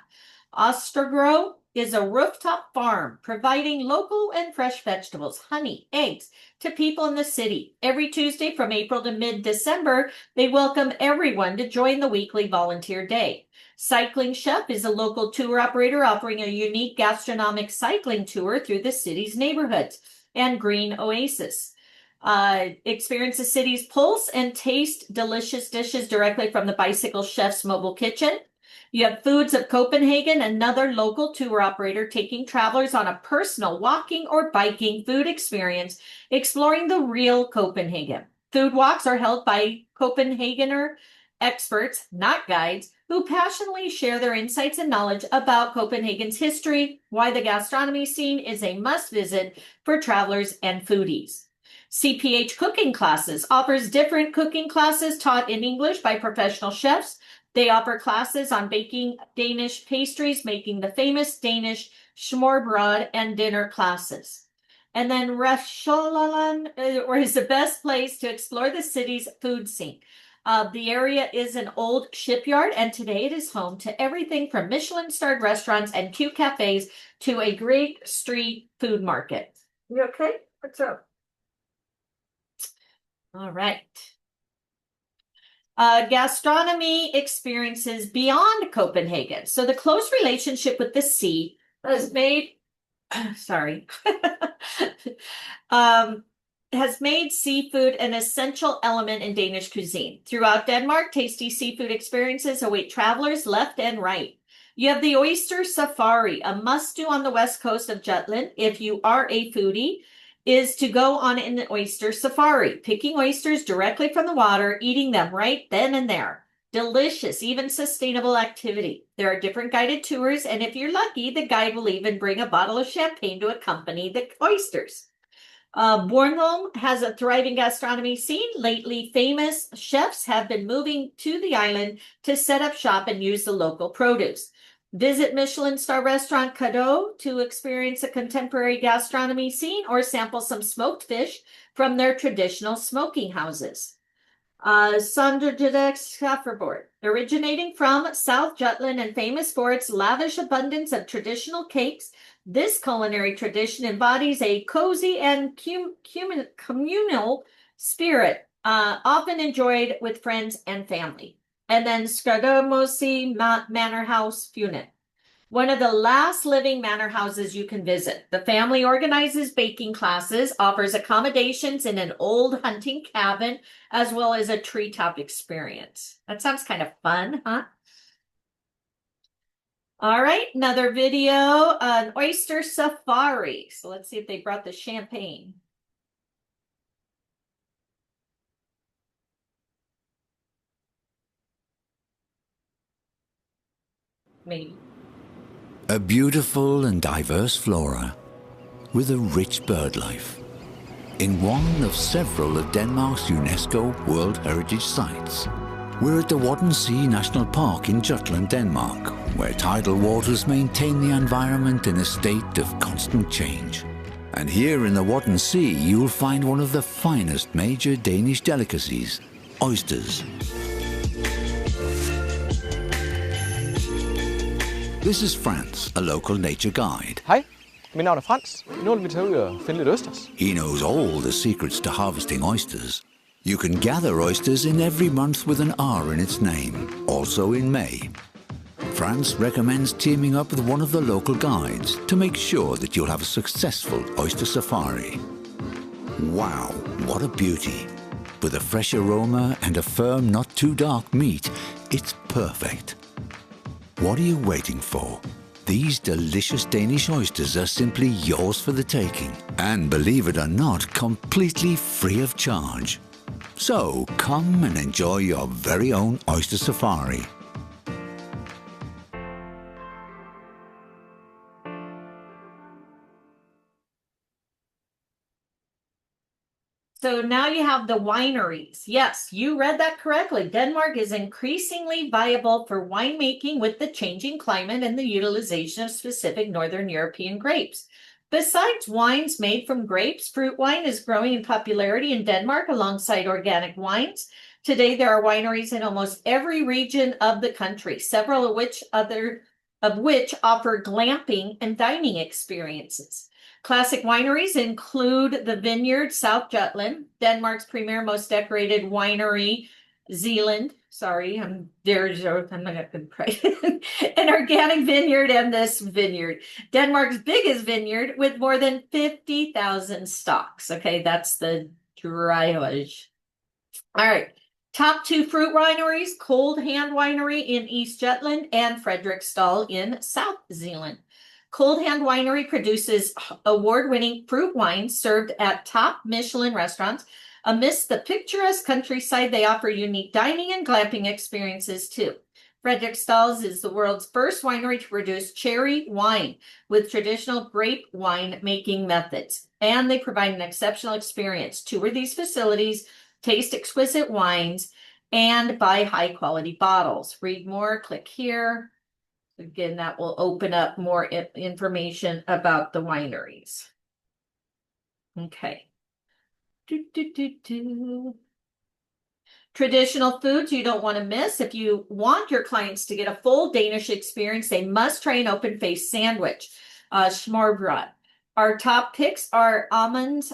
Ostergro is a rooftop farm providing local and fresh vegetables, honey, eggs to people in the city. Every Tuesday from April to mid-December, they welcome everyone to join the weekly volunteer day. Cycling Chef is a local tour operator offering a unique gastronomic cycling tour through the city's neighborhoods. And Green Oasis. Experience the city's pulse and taste delicious dishes directly from the Bicycle Chef's mobile kitchen. You have Foods of Copenhagen, another local tour operator taking travelers on a personal walking or biking food experience, exploring the real Copenhagen. Food walks are held by Copenhagener experts, not guides, who passionately share their insights and knowledge about Copenhagen's history, why the gastronomy scene is a must-visit for travelers and foodies. CPH Cooking Classes offers different cooking classes taught in English by professional chefs. They offer classes on baking Danish pastries, making the famous Danish smørrebrød, and dinner classes. And then Restauranten is the best place to explore the city's food scene. The area is an old shipyard, and today it is home to everything from Michelin-starred restaurants and cute cafes to a Greek street food market. You okay? What's up? All right. Gastronomy experiences beyond Copenhagen. So the close relationship with the sea has made, sorry, has made seafood an essential element in Danish cuisine. Throughout Denmark, tasty seafood experiences await travelers left and right. You have the oyster safari, a must-do on the west coast of Jutland if you are a foodie, is to go on an oyster safari, picking oysters directly from the water, eating them right then and there. Delicious, even sustainable activity. There are different guided tours, and if you're lucky, the guide will even bring a bottle of champagne to accompany the oysters. Bornholm has a thriving gastronomy scene. Lately, famous chefs have been moving to the island to set up shop and use the local produce. Visit Michelin star restaurant Cadeau to experience a contemporary gastronomy scene or sample some smoked fish from their traditional smoking houses. Sonderjedex Schafferbord, originating from South Jutland and famous for its lavish abundance of traditional cakes, this culinary tradition embodies a cozy and communal spirit, often enjoyed with friends and family. And then Skardermosi Manor House, Funen, one of the last living manor houses you can visit. The family organizes baking classes, offers accommodations in an old hunting cabin, as well as a treetop experience. That sounds kind of fun, huh? All right, another video, an oyster safari. So let's see if they brought the champagne. Maybe. A beautiful and diverse flora with a rich bird life in one of several of Denmark's UNESCO World Heritage Sites. We're at the Wadden Sea National Park in Jutland, Denmark, where tidal waters maintain the environment in a state of constant change. And here in the Wadden Sea, you'll find one of the finest major Danish delicacies, oysters. This is Frans, a local nature guide. Hej, mit navn er Frans. Nu vil vi tage ud og finde lidt østers. He knows all the secrets to harvesting oysters. You can gather oysters in every month with an R in its name, also in May. Frans recommends teaming up with one of the local guides to make sure that you'll have a successful oyster safari. Wow, what a beauty. With a fresh aroma and a firm, not too dark meat, it's perfect. What are you waiting for? These delicious Danish oysters are simply yours for the taking, and believe it or not, completely free of charge. So come and enjoy your very own oyster safari. So now you have the wineries. Yes, you read that correctly. Denmark is increasingly viable for winemaking with the changing climate and the utilization of specific Northern European grapes. Besides wines made from grapes, fruit wine is growing in popularity in Denmark alongside organic wines. Today, there are wineries in almost every region of the country, several of which offer glamping and dining experiences. Classic wineries include the Vineyard South Jutland, Denmark's premier most decorated winery, Zealand. Sorry, I'm not going to an organic vineyard and this vineyard. Denmark's biggest vineyard with more than 50,000 stocks. Okay, that's the dryage. All right. Top 2 fruit wineries, Cold Hand Winery in East Jutland and Frederiksdal in South Zealand. Cold Hand Winery produces award-winning fruit wines served at top Michelin restaurants. Amidst the picturesque countryside, they offer unique dining and glamping experiences too. Frederiksdal is the world's first winery to produce cherry wine with traditional grape wine making methods, and they provide an exceptional experience. Tour these facilities, taste exquisite wines, and buy high-quality bottles. Read more, click here. Again, that will open up more information about the wineries. Okay. Traditional foods you don't want to miss. If you want your clients to get a full Danish experience, they must try an open-faced sandwich, smørrebrød. Our top picks are almonds,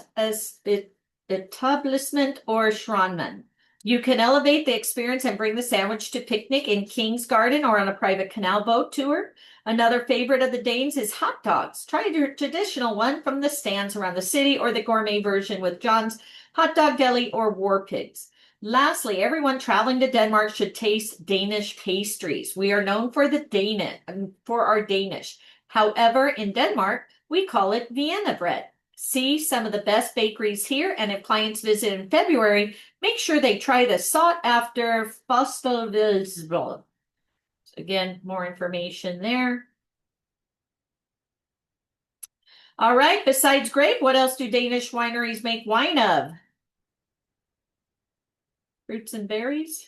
etablissement, or Schranman. You can elevate the experience and bring the sandwich to picnic in King's Garden or on a private canal boat tour. Another favorite of the Danes is hot dogs. Try your traditional one from the stands around the city or the gourmet version with John's Hot Dog Deli or War Pigs. Lastly, everyone traveling to Denmark should taste Danish pastries. We are known for our Danish. However, in Denmark, we call it Vienna bread. See some of the best bakeries here, and if clients visit in February, make sure they try the sought-after Fostelvilsbrød. Again, more information there. All right, besides grape, what else do Danish wineries make wine of? Fruits and berries?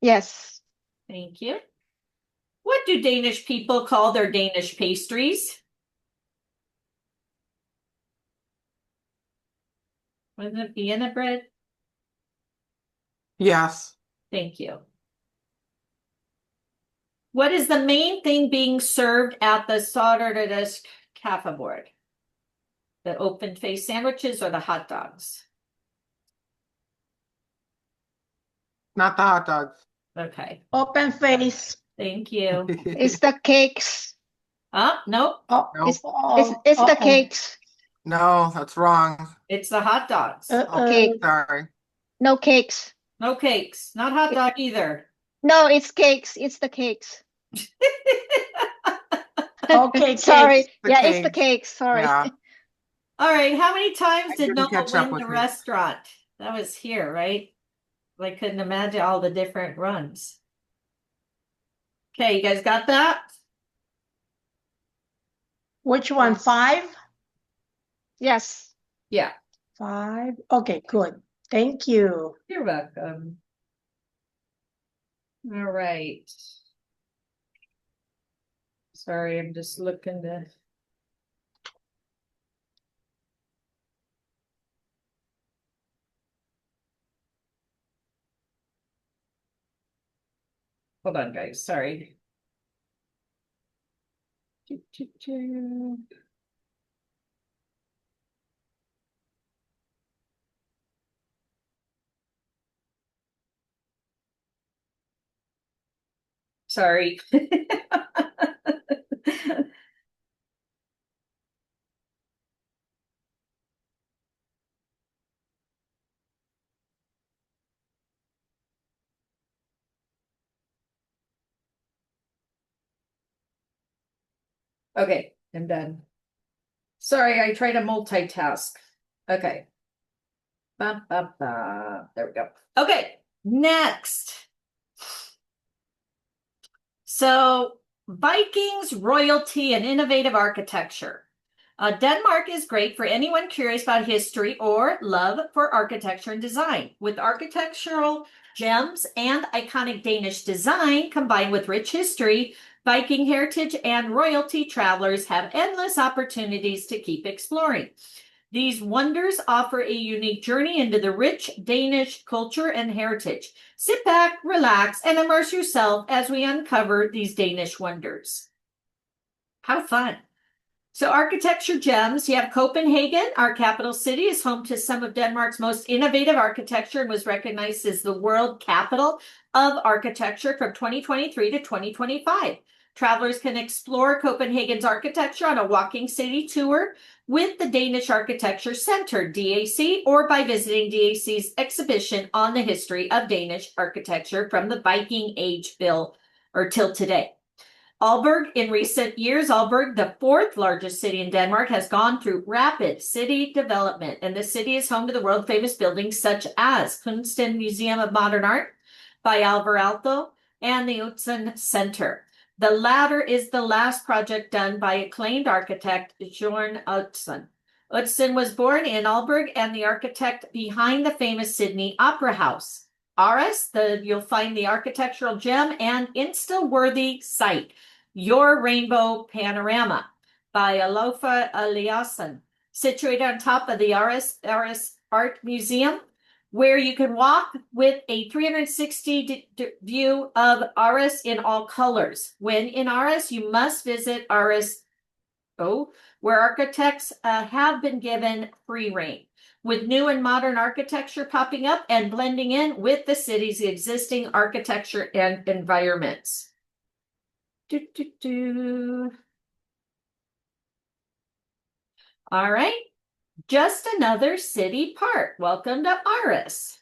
Yes. Thank you. What do Danish people call their Danish pastries? Wasn't it Vienna bread? Yes. Thank you. What is the main thing being served at the Soderdisk Kaffeborg? The open-faced sandwiches or the hot dogs? Not the hot dogs. Okay. Open face. Thank you. It's the cakes. Nope. Oh, Nope. It's the cakes. No, that's wrong. It's the hot dogs. Okay. Sorry. No cakes. No cakes. Not hot dog either. No, it's cakes. It's the cakes. Okay, Sorry. cakes. The Yeah, it's the cakes. cakes. Sorry. Yeah. All right. How many times I did didn't Noah catch up win with the you. restaurant? That was here, right? I couldn't imagine all the different runs. Okay, you guys got that? Which one? 5? Yes. Yeah. 5. Okay, good. Thank you. You're welcome. All right. Sorry, I'm just looking to. Hold on, guys. Sorry. Sorry. Okay, I'm done. Sorry, I tried to multitask. Okay. Ba, ba, ba. There we go. Okay, next. So, Vikings, royalty, and innovative architecture. Denmark is great for anyone curious about history or love for architecture and design. With architectural gems and iconic Danish design combined with rich history, Viking heritage and royalty travelers have endless opportunities to keep exploring. These wonders offer a unique journey into the rich Danish culture and heritage. Sit back, relax, and immerse yourself as we uncover these Danish wonders. How fun! So architecture gems, you have Copenhagen, our capital city, is home to some of Denmark's most innovative architecture and was recognized as the world capital of architecture from 2023 to 2025. Travelers can explore Copenhagen's architecture on a walking city tour with the Danish Architecture Center, DAC, or by visiting DAC's exhibition on the history of Danish architecture from the Viking Age till today. Aalborg, in recent years, Aalborg, the fourth largest city in Denmark, has gone through rapid city development, and the city is home to the world-famous buildings such as Kunsten Museum of Modern Art by Alvar Aalto and the Utzon Center. The latter is the last project done by acclaimed architect Bjørn Utzon. Utzon was born in Aalborg and the architect behind the famous Sydney Opera House. Ares, you'll find the architectural gem and Insta-worthy site, Your Rainbow Panorama by Alofa Eliasson, situated on top of the Ares Art Museum, where you can walk with a 360 view of Ares in all colors. When in Ares, you must visit Ares, where architects have been given free rein, with new and modern architecture popping up and blending in with the city's existing architecture and environments. All right, just another city park. Welcome to Aarhus.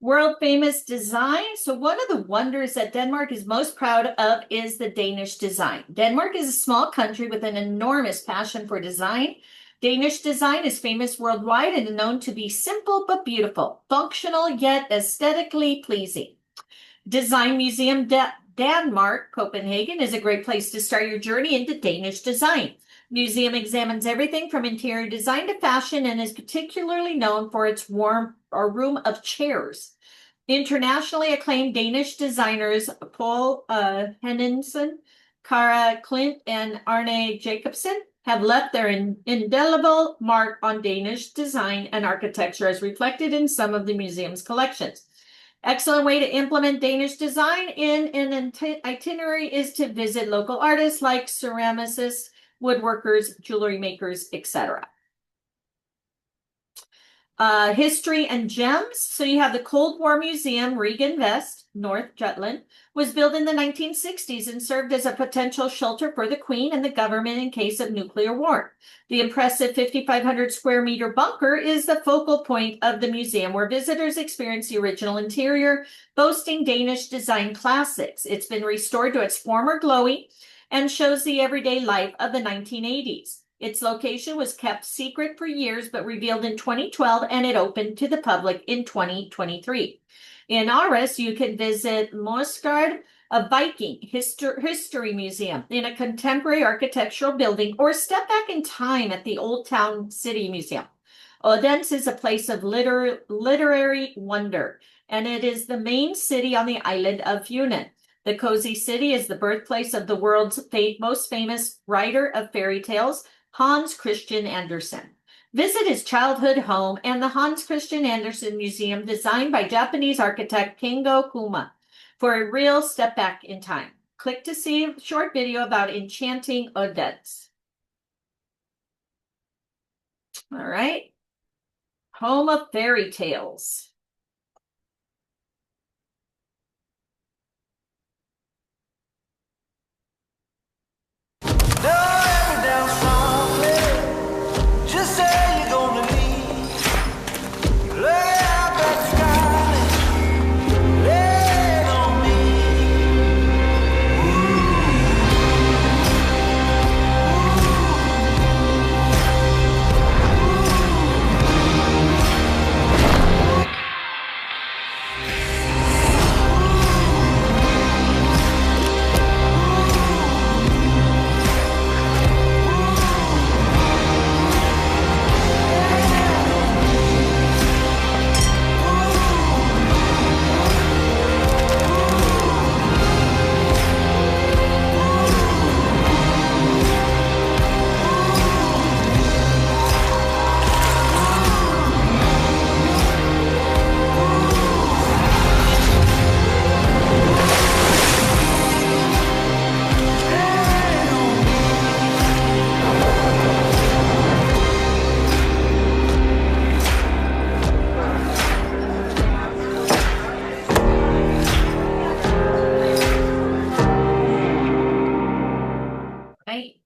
World famous design. So one of the wonders that Denmark is most proud of is the Danish design. Denmark is a small country with an enormous passion for design. Danish design is famous worldwide and known to be simple but beautiful, functional yet aesthetically pleasing. Design Museum Denmark, Copenhagen, is a great place to start your journey into Danish design. Museum examines everything from interior design to fashion and is particularly known for its room of chairs. Internationally acclaimed Danish designers Paul Henningsen, Kara Klint, and Arne Jacobsen have left their indelible mark on Danish design and architecture as reflected in some of the museum's collections. Excellent way to implement Danish design in an itinerary is to visit local artists like ceramicists, woodworkers, jewelry makers, etc. History and gems. So you have the Cold War Museum, Regan Vest, North Jutland, was built in the 1960s and served as a potential shelter for the Queen and the government in case of nuclear war. The impressive 5,500 square meter bunker is the focal point of the museum, where visitors experience the original interior, boasting Danish design classics. It's been restored to its former glory and shows the everyday life of the 1980s. Its location was kept secret for years, but revealed in 2012, and it opened to the public in 2023. In Aarhus, you can visit Moskard, a Viking history museum in a contemporary architectural building, or step back in time at the Old Town City Museum. Odense is a place of literary wonder, and it is the main city on the island of Funen. The cozy city is the birthplace of the world's most famous writer of fairy tales, Hans Christian Andersen. Visit his childhood home and the Hans Christian Andersen Museum, designed by Japanese architect Kengo Kuma, for a real step back in time. Click to see a short video about enchanting Odense. All right. Home of fairy tales. Just say you're gonna leave. Lay out that sky, lay it on me. Right.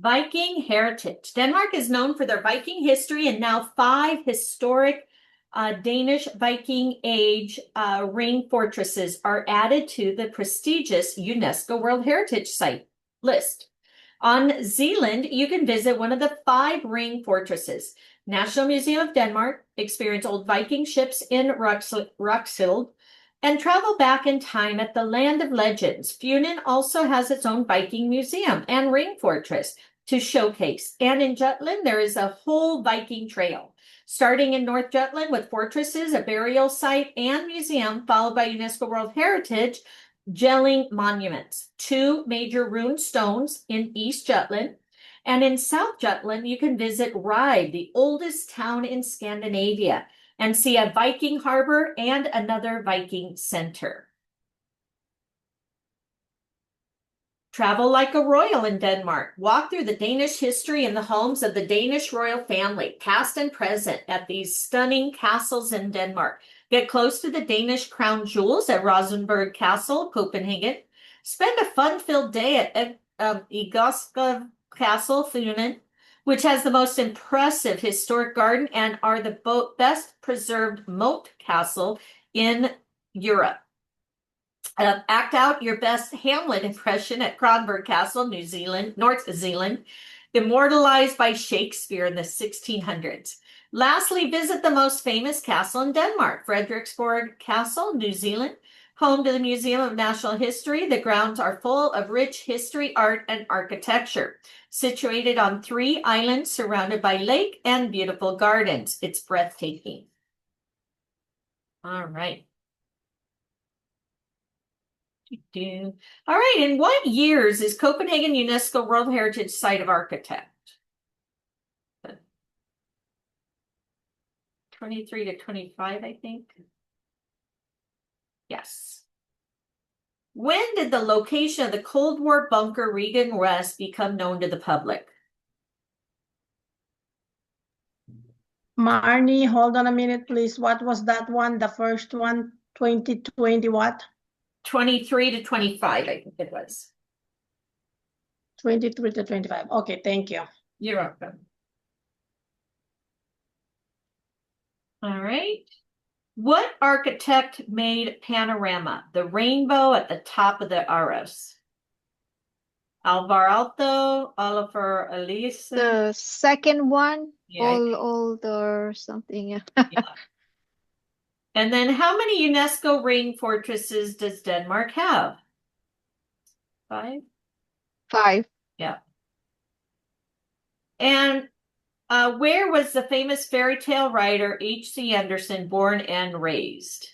Viking heritage. Denmark is known for their Viking history, and now 5 historic Danish Viking Age ring fortresses are added to the prestigious UNESCO World Heritage Site list. On Zealand, you can visit one of the 5 ring fortresses. National Museum of Denmark, experience old Viking ships in Roskilde, and travel back in time at the Land of Legends. Funen also has its own Viking museum and ring fortress to showcase. And in Jutland, there is a whole Viking trail, starting in North Jutland with fortresses, a burial site, and museum, followed by UNESCO World Heritage Jelling monuments, 2 major rune stones in East Jutland. And in South Jutland, you can visit Ride, the oldest town in Scandinavia, and see a Viking harbor and another Viking center. Travel like a royal in Denmark. Walk through the Danish history and the homes of the Danish royal family, past and present, at these stunning castles in Denmark. Get close to the Danish crown jewels at Rosenborg Castle, Copenhagen. Spend a fun-filled day at Igoskov Castle, Funen, which has the most impressive historic garden and are the best preserved moat castle in Europe. Act out your best Hamlet impression at Kronborg Castle, North Zealand, immortalized by Shakespeare in the 1600s. Lastly, visit the most famous castle in Denmark, Frederiksborg Castle, New Zealand, home to the Museum of National History. The grounds are full of rich history, art, and architecture. Situated on 3 islands surrounded by lake and beautiful gardens. It's breathtaking. All right. All right, in what years is Copenhagen UNESCO World Heritage Site of Architect? 23 to 25, I think. Yes. When did the location of the Cold War bunker Regan West become known to the public? Marnie, hold on a minute, please. What was that one? The first one, 2020 what? 23 to 25, I think it was. 23 to 25. Okay, thank you. You're welcome. All right. What architect made Panorama, the rainbow at the top of the Aros? Alvar Aalto, Oliver Elise. The second one, Yeah, old or something. Yeah. yeah. And then how many UNESCO ring fortresses does Denmark have? 5? 5. Yeah. And where was the famous fairy tale writer H.C. Andersen born and raised?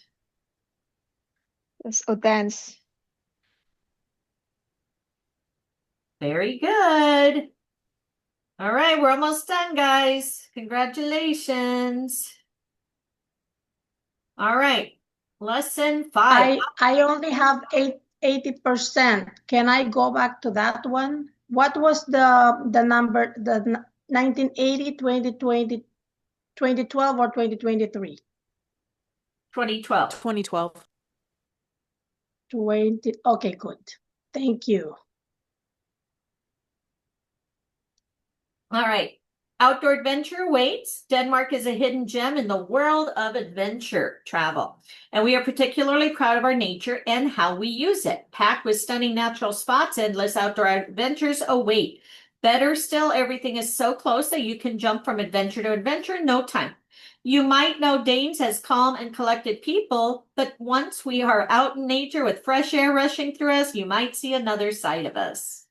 That's Odense. Very good. All right, we're almost done, guys. Congratulations. All right, Lesson 5. I only have 80%. Can I go back to that one? What was the number, the 1980, 2020, 2012, or 2023? 2012. 2012. 20. Okay, good. Thank you. All right. Outdoor adventure awaits. Denmark is a hidden gem in the world of adventure travel. And we are particularly proud of our nature and how we use it. Packed with stunning natural spots, endless outdoor adventures await. Better still, everything is so close that you can jump from adventure to adventure in no time. You might know Danes as calm and collected people, but once we are out in nature with fresh air rushing through us, you might see another side of us.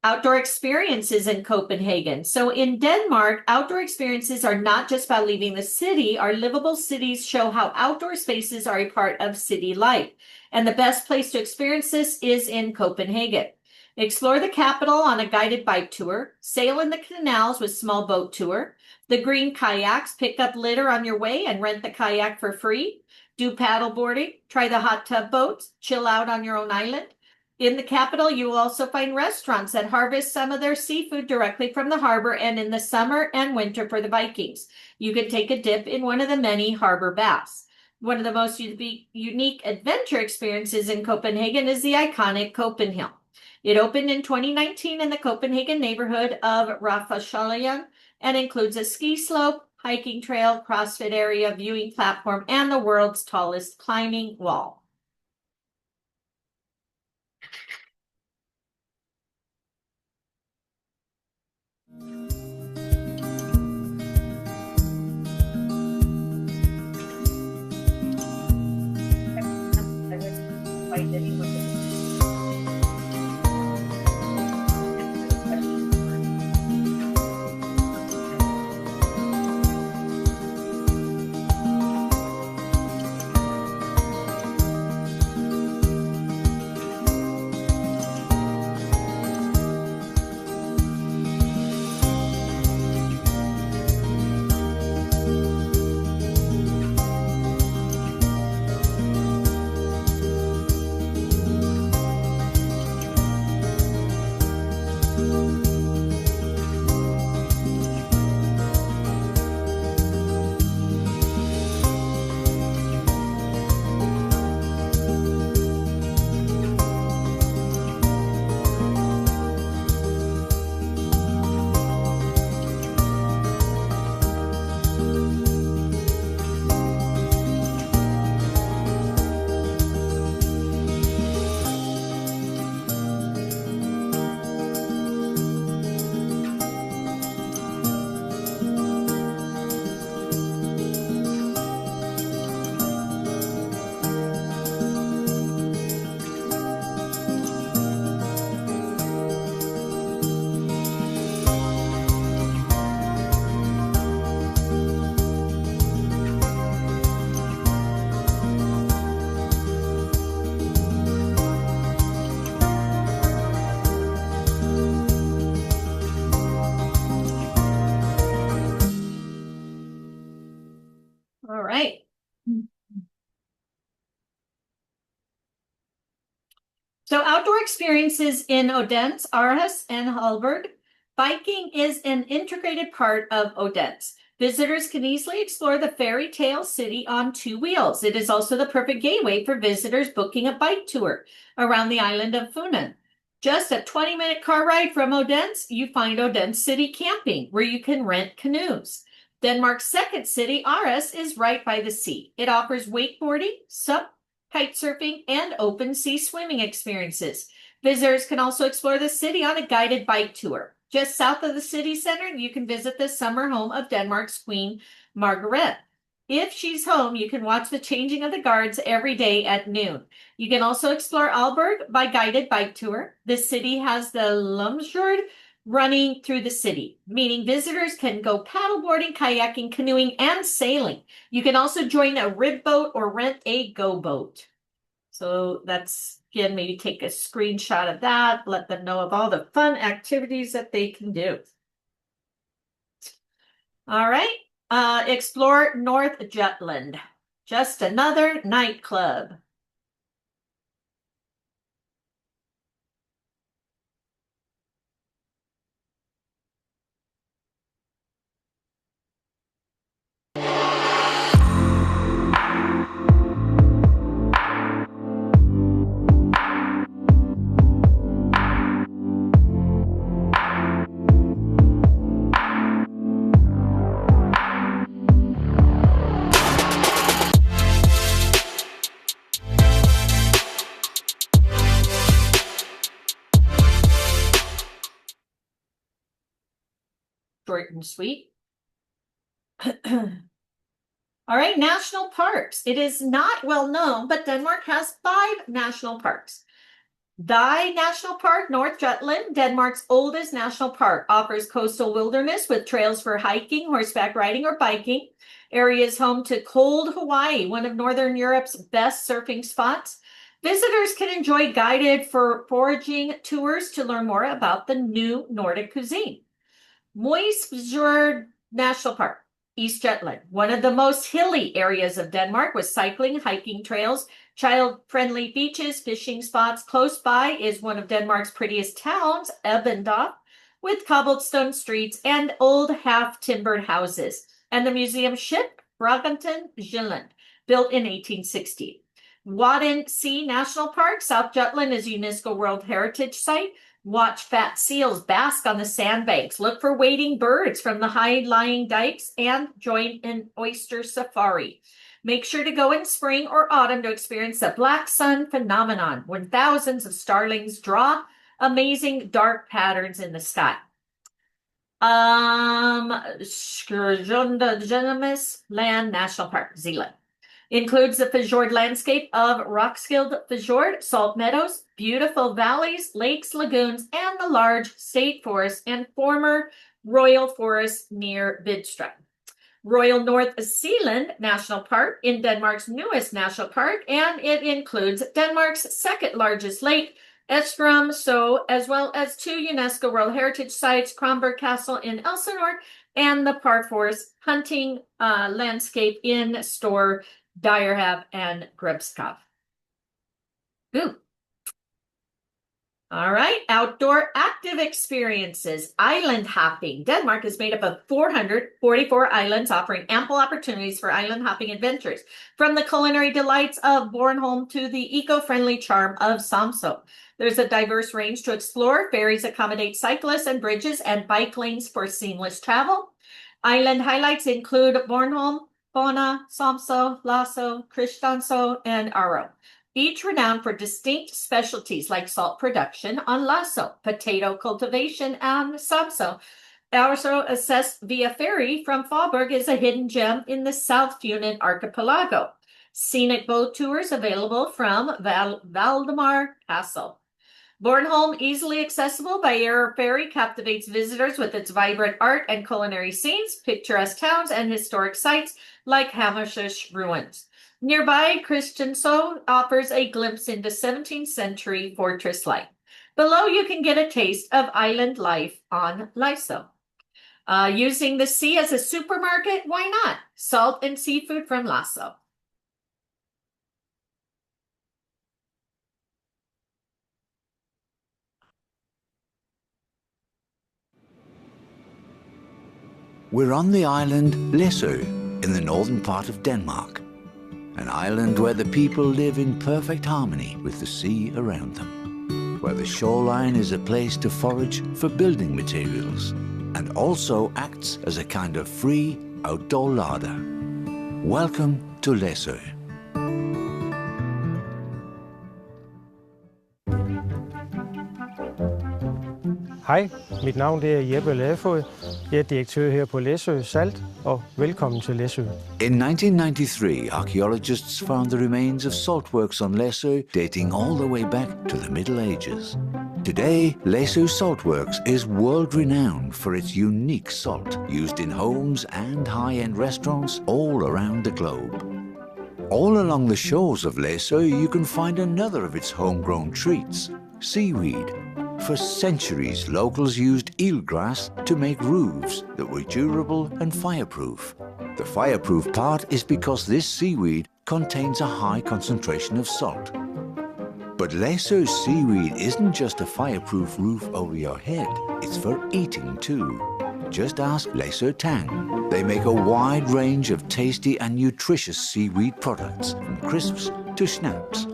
Outdoor experiences in Copenhagen. So in Denmark, outdoor experiences are not just about leaving the city. Our livable cities show how outdoor spaces are a part of city life. And the best place to experience this is in Copenhagen. Explore the capital on a guided bike tour. Sail in the canals with small boat tour. The green kayaks, pick up litter on your way and rent the kayak for free. Do paddle boarding. Try the hot tub boats. Chill out on your own island. In the capital, you will also find restaurants that harvest some of their seafood directly from the harbor and in the summer and winter for the Vikings. You can take a dip in one of the many harbor baths. One of the most unique adventure experiences in Copenhagen is the iconic Copenhagen. It opened in 2019 in the Copenhagen neighborhood of Raffasalien and includes a ski slope, hiking trail, CrossFit area, viewing platform, and the world's tallest climbing wall. All right. So outdoor experiences in Odense, Aarhus, and Halberg. Biking is an integrated part of Odense. Visitors can easily explore the fairy tale city on two wheels. It is also the perfect gateway for visitors booking a bike tour around the island of Funen. Just a 20-minute car ride from Odense, you find Odense City Camping, where you can rent canoes. Denmark's second city, Aarhus, is right by the sea. It offers wakeboarding, kite surfing, and open sea swimming experiences. Visitors can also explore the city on a guided bike tour. Just south of the city center, you can visit the summer home of Denmark's Queen Margrethe. If she's home, you can watch the changing of the guards every day at noon. You can also explore Aalborg by guided bike tour. The city has the Lumsjord running through the city, meaning visitors can go paddleboarding, kayaking, canoeing, and sailing. You can also join a rib boat or rent a go boat. So that's, again, maybe take a screenshot of that, let them know of all the fun activities that they can do. All right, explore North Jutland. Just another nightclub. Short and sweet. All right, national parks. It is not well known, but Denmark has 5 national parks. Thy National Park, North Jutland, Denmark's oldest national park, offers coastal wilderness with trails for hiking, horseback riding, or biking. Area is home to cold Hawaii, one of Northern Europe's best surfing spots. Visitors can enjoy guided foraging tours to learn more about the new Nordic cuisine. Moisfjord National Park, East Jutland, one of the most hilly areas of Denmark with cycling, hiking trails, child-friendly beaches, fishing spots. Close by is one of Denmark's prettiest towns, Ebendorf, with cobblestone streets and old half-timbered houses, and the museum ship Braganten Jylland, built in 1860. Wadden Sea National Park, South Jutland, is a UNESCO World Heritage Site. Watch fat seals bask on the sandbanks. Look for wading birds from the high-lying dikes and join an oyster safari. Make sure to go in spring or autumn to experience the black sun phenomenon, when thousands of starlings draw amazing dark patterns in the sky. Skjoldenemis Land National Park, Zealand. Includes the fjord landscape of Roskilde Fjord, salt meadows, beautiful valleys, lakes, lagoons, and the large state forest and former royal forest near Bidstrup. Royal North Zealand National Park in Denmark's newest national park, and it includes Denmark's second largest lake, Estrum, so as well as 2 UNESCO World Heritage Sites, Kronborg Castle in Elsinore, and the park forest hunting landscape in Store, Dyrehav, and Grebskov. Ooh. All right, outdoor active experiences. Island hopping. Denmark is made up of 444 islands, offering ample opportunities for island hopping adventures, from the culinary delights of Bornholm to the eco-friendly charm of Samsø. There's a diverse range to explore. Ferries accommodate cyclists and bridges, and bike lanes for seamless travel. Island highlights include Bornholm, Bona, Samsø, Lasso, Kristiansø, and Aro, each renowned for distinct specialties like salt production on Lasso, potato cultivation on Samsø. Also accessed via ferry from Faaborg is a hidden gem in the South Funen archipelago. Scenic boat tours available from Valdemar Castle. Bornholm, easily accessible by air or ferry, captivates visitors with its vibrant art and culinary scenes, picturesque towns, and historic sites like Hammersø ruins. Nearby, Kristiansø offers a glimpse into 17th century fortress life. Below, you can get a taste of island life on Lasso. Using the sea as a supermarket, why not? Salt and seafood from Lasso. We're on the island Læsø in the northern part of Denmark, an island where the people live in perfect harmony with the sea around them, where the shoreline is a place to forage for building materials and also acts as a kind of free outdoor larder. Welcome to Læsø. Hej, mit navn det er Jeppe Ladefod. Jeg er direktør her på Læsø Salt, og velkommen til Læsø. In 1993, archaeologists found the remains of saltworks on Læsø dating all the way back to the Middle Ages. Today, Læsø Saltworks is world-renowned for its unique salt, used in homes and high-end restaurants all around the globe. All along the shores of Læsø, you can find another of its homegrown treats, seaweed. For centuries, locals used eelgrass to make roofs that were durable and fireproof. The fireproof part is because this seaweed contains a high concentration of salt. But Læsø's seaweed isn't just a fireproof roof over your head, it's for eating too. Just ask Læsø Tang. They make a wide range of tasty and nutritious seaweed products, from crisps to schnapps.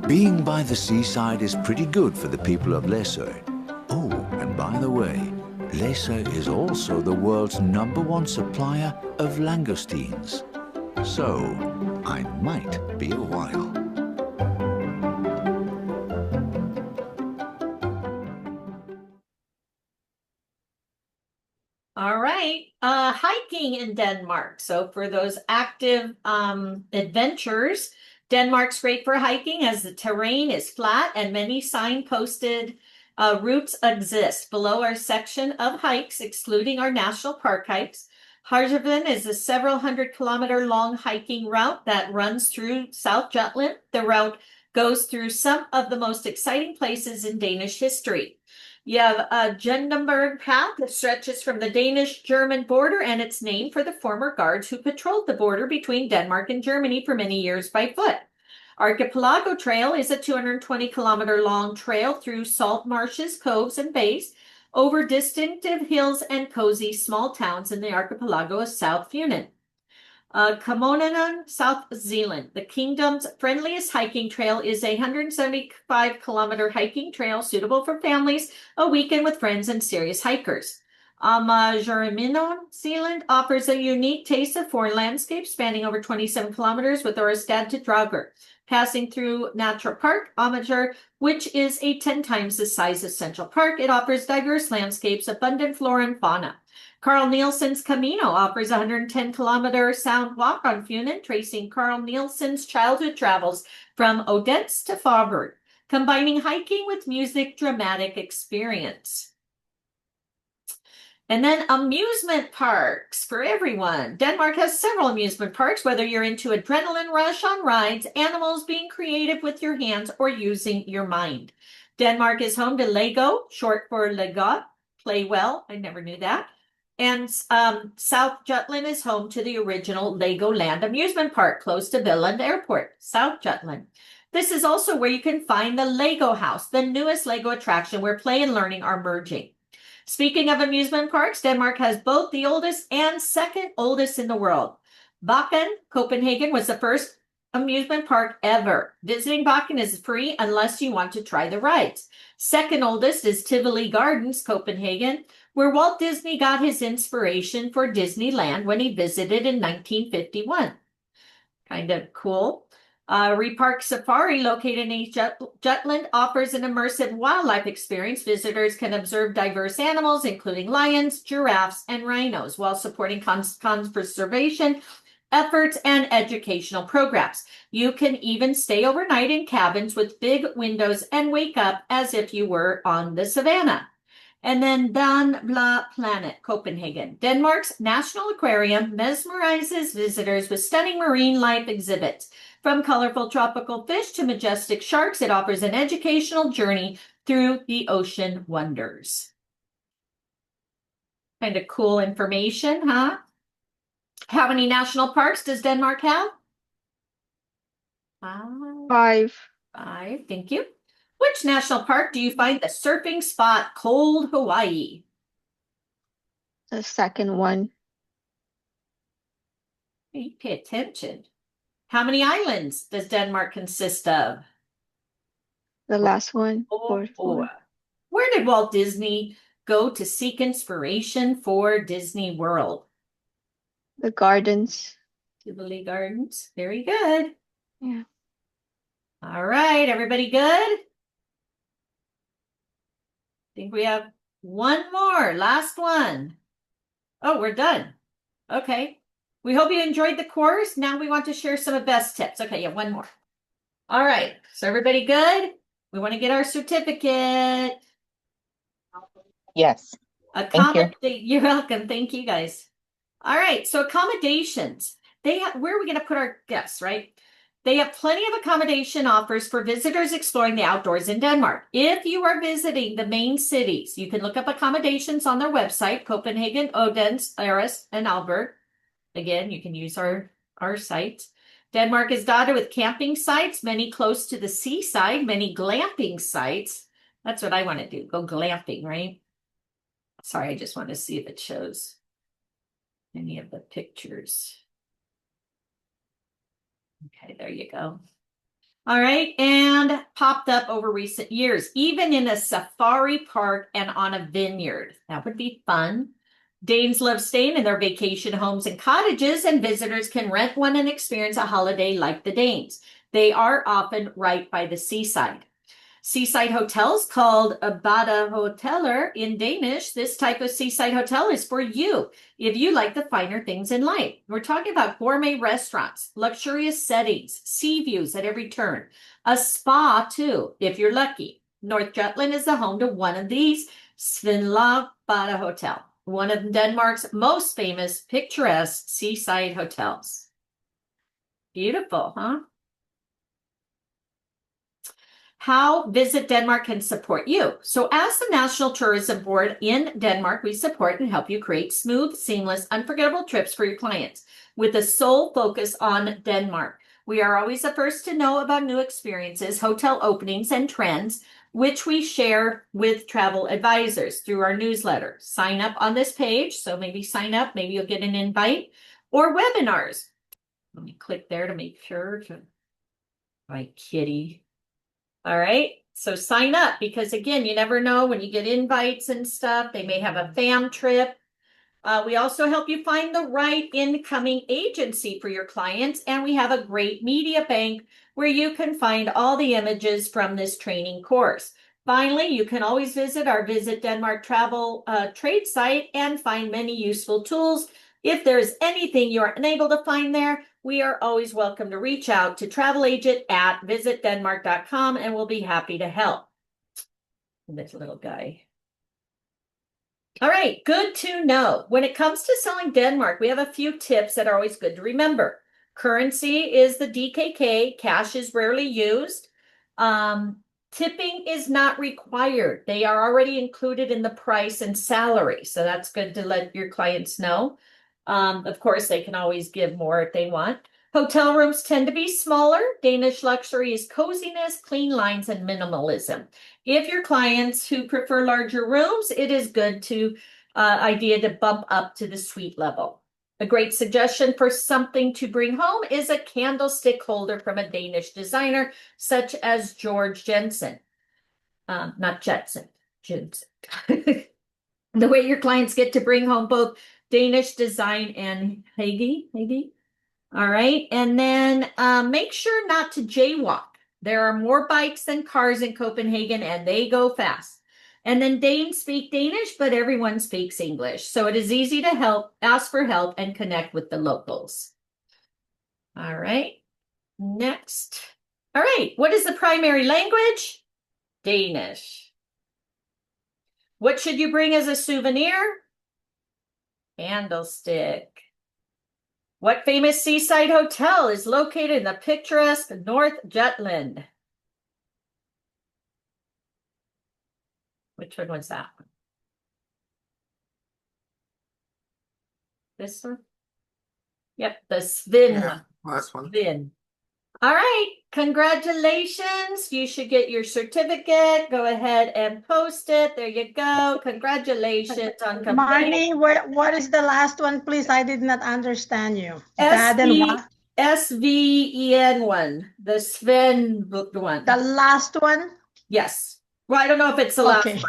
Being by the seaside is pretty good for the people of Læsø. Oh, and by the way, Læsø is also the world's #1 supplier of langoustines. So, I might be a while. All right, hiking in Denmark. So for those active adventures, Denmark's great for hiking as the terrain is flat and many signposted routes exist. Below our section of hikes, excluding our national park hikes, Harjavin is a several 100-kilometer long hiking route that runs through South Jutland. The route goes through some of the most exciting places in Danish history. You have a Jundenberg path that stretches from the Danish-German border, and it's named for the former guards who patrolled the border between Denmark and Germany for many years by foot. Archipelago Trail is a 220-kilometer long trail through salt marshes, coves, and bays, over distinctive hills and cozy small towns in the archipelago of South Funen. Kamonanan, South Zealand. The kingdom's friendliest hiking trail is a 175-kilometer hiking trail suitable for families, a weekend with friends, and serious hikers. Amajuriminon, Zealand offers a unique taste of foreign landscape spanning over 27 kilometers with Orestad to Drager, passing through Natural Park, Amajur, which is 10 times the size of Central Park. It offers diverse landscapes, abundant flora and fauna. Carl Nielsen's Camino offers a 110-kilometer sound walk on Funen, tracing Carl Nielsen's childhood travels from Odense to Faaborg, combining hiking with music dramatic experience. And then amusement parks for everyone. Denmark has several amusement parks, whether you're into adrenaline rush on rides, animals, being creative with your hands, or using your mind. Denmark is home to Lego, short for Legot, play well. I never knew that. And South Jutland is home to the original Legoland amusement park close to Billund Airport, South Jutland. This is also where you can find the Lego House, the newest Lego attraction where play and learning are merging. Speaking of amusement parks, Denmark has both the oldest and second oldest in the world. Bakken, Copenhagen, was the first amusement park ever. Visiting Bakken is free unless you want to try the rides. Second oldest is Tivoli Gardens, Copenhagen, where Walt Disney got his inspiration for Disneyland when he visited in 1951. Kind of cool. Repark Safari, located in Jutland, offers an immersive wildlife experience. Visitors can observe diverse animals, including lions, giraffes, and rhinos, while supporting conservation efforts and educational programs. You can even stay overnight in cabins with big windows and wake up as if you were on the savannah. And then Dan Bla Planet, Copenhagen. Denmark's National Aquarium mesmerizes visitors with stunning marine life exhibits. From colorful tropical fish to majestic sharks, it offers an educational journey through the ocean wonders. Kind of cool information, huh? How many national parks does Denmark have? 5. 5, thank you. Which national park do you find the surfing spot Cold Hawaii? The second one. Hey, pay attention. How many islands does Denmark consist of? The last one. Fourth one. Where did Walt Disney go to seek inspiration for Disney World? The gardens. Tivoli Gardens. Very good. Yeah. All right, everybody good? I think we have one more, last one. Oh, we're done. Okay. We hope you enjoyed the course. Now we want to share some of Beth's tips. Okay, yeah, one more. All right, so everybody good? We want to get our certificate. Yes. Thank you. You're welcome. Thank you, guys. All right, so accommodations. Where are we going to put our guests, right? They have plenty of accommodation offers for visitors exploring the outdoors in Denmark. If you are visiting the main cities, you can look up accommodations on their website, Copenhagen, Odense, Aarhus, and Aalborg. Again, you can use our sites. Denmark is dotted with camping sites, many close to the seaside, many glamping sites. That's what I want to do, go glamping, right? Sorry, I just want to see if it shows any of the pictures. Okay, there you go. All right, and popped up over recent years, even in a safari park and on a vineyard. That would be fun. Danes love staying in their vacation homes and cottages, and visitors can rent one and experience a holiday like the Danes. They are often right by the seaside. Seaside hotels called a badehoteller in Danish. This type of seaside hotel is for you if you like the finer things in life. We're talking about gourmet restaurants, luxurious settings, sea views at every turn, a spa too, if you're lucky. North Jutland is the home to one of these, Svinlav Badehotel, one of Denmark's most famous picturesque seaside hotels. Beautiful, huh? How Visit Denmark can support you. So as the National Tourism Board in Denmark, we support and help you create smooth, seamless, unforgettable trips for your clients with a sole focus on Denmark. We are always the first to know about new experiences, hotel openings, and trends, which we share with travel advisors through our newsletter. Sign up on this page. So maybe sign up, maybe you'll get an invite, or webinars. Let me click there to make sure. My kitty. All right, so sign up because again, you never know when you get invites and stuff. They may have a fam trip. We also help you find the right incoming agency for your clients, and we have a great media bank where you can find all the images from this training course. Finally, you can always visit our Visit Denmark travel trade site and find many useful tools. If there's anything you are unable to find there, we are always welcome to reach out to travelagent@visitdenmark.com and we'll be happy to help. This little guy. All right, good to know. When it comes to selling Denmark, we have a few tips that are always good to remember. Currency is the DKK. Cash is rarely used. Tipping is not required. They are already included in the price and salary. So that's good to let your clients know. Of course, they can always give more if they want. Hotel rooms tend to be smaller. Danish luxury is coziness, clean lines, and minimalism. If your clients who prefer larger rooms, it is good to idea to bump up to the suite level. A great suggestion for something to bring home is a candlestick holder from a Danish designer, such as George Jensen. Not Jetson, Jensen. The way your clients get to bring home both Danish design and Hagee. All right. And then make sure not to jaywalk. There are more bikes than cars in Copenhagen and they go fast. And then Danes speak Danish, but everyone speaks English. So it is easy to ask for help and connect with the locals. All right. Next. All right. What is the primary language? Danish. What should you bring as a souvenir? Candlestick. What famous seaside hotel is located in the picturesque North Jutland? Which one was that one? This one? Yep, the Svin. Yeah, last one. Svin. All right, congratulations. You should get your certificate. Go ahead and post it. There you go. Congratulations on completing. Marnie, what is the last one, please? I did not understand you. What? SVEN one, the Sven one. The last one? Yes. Well, I don't know if it's the last one.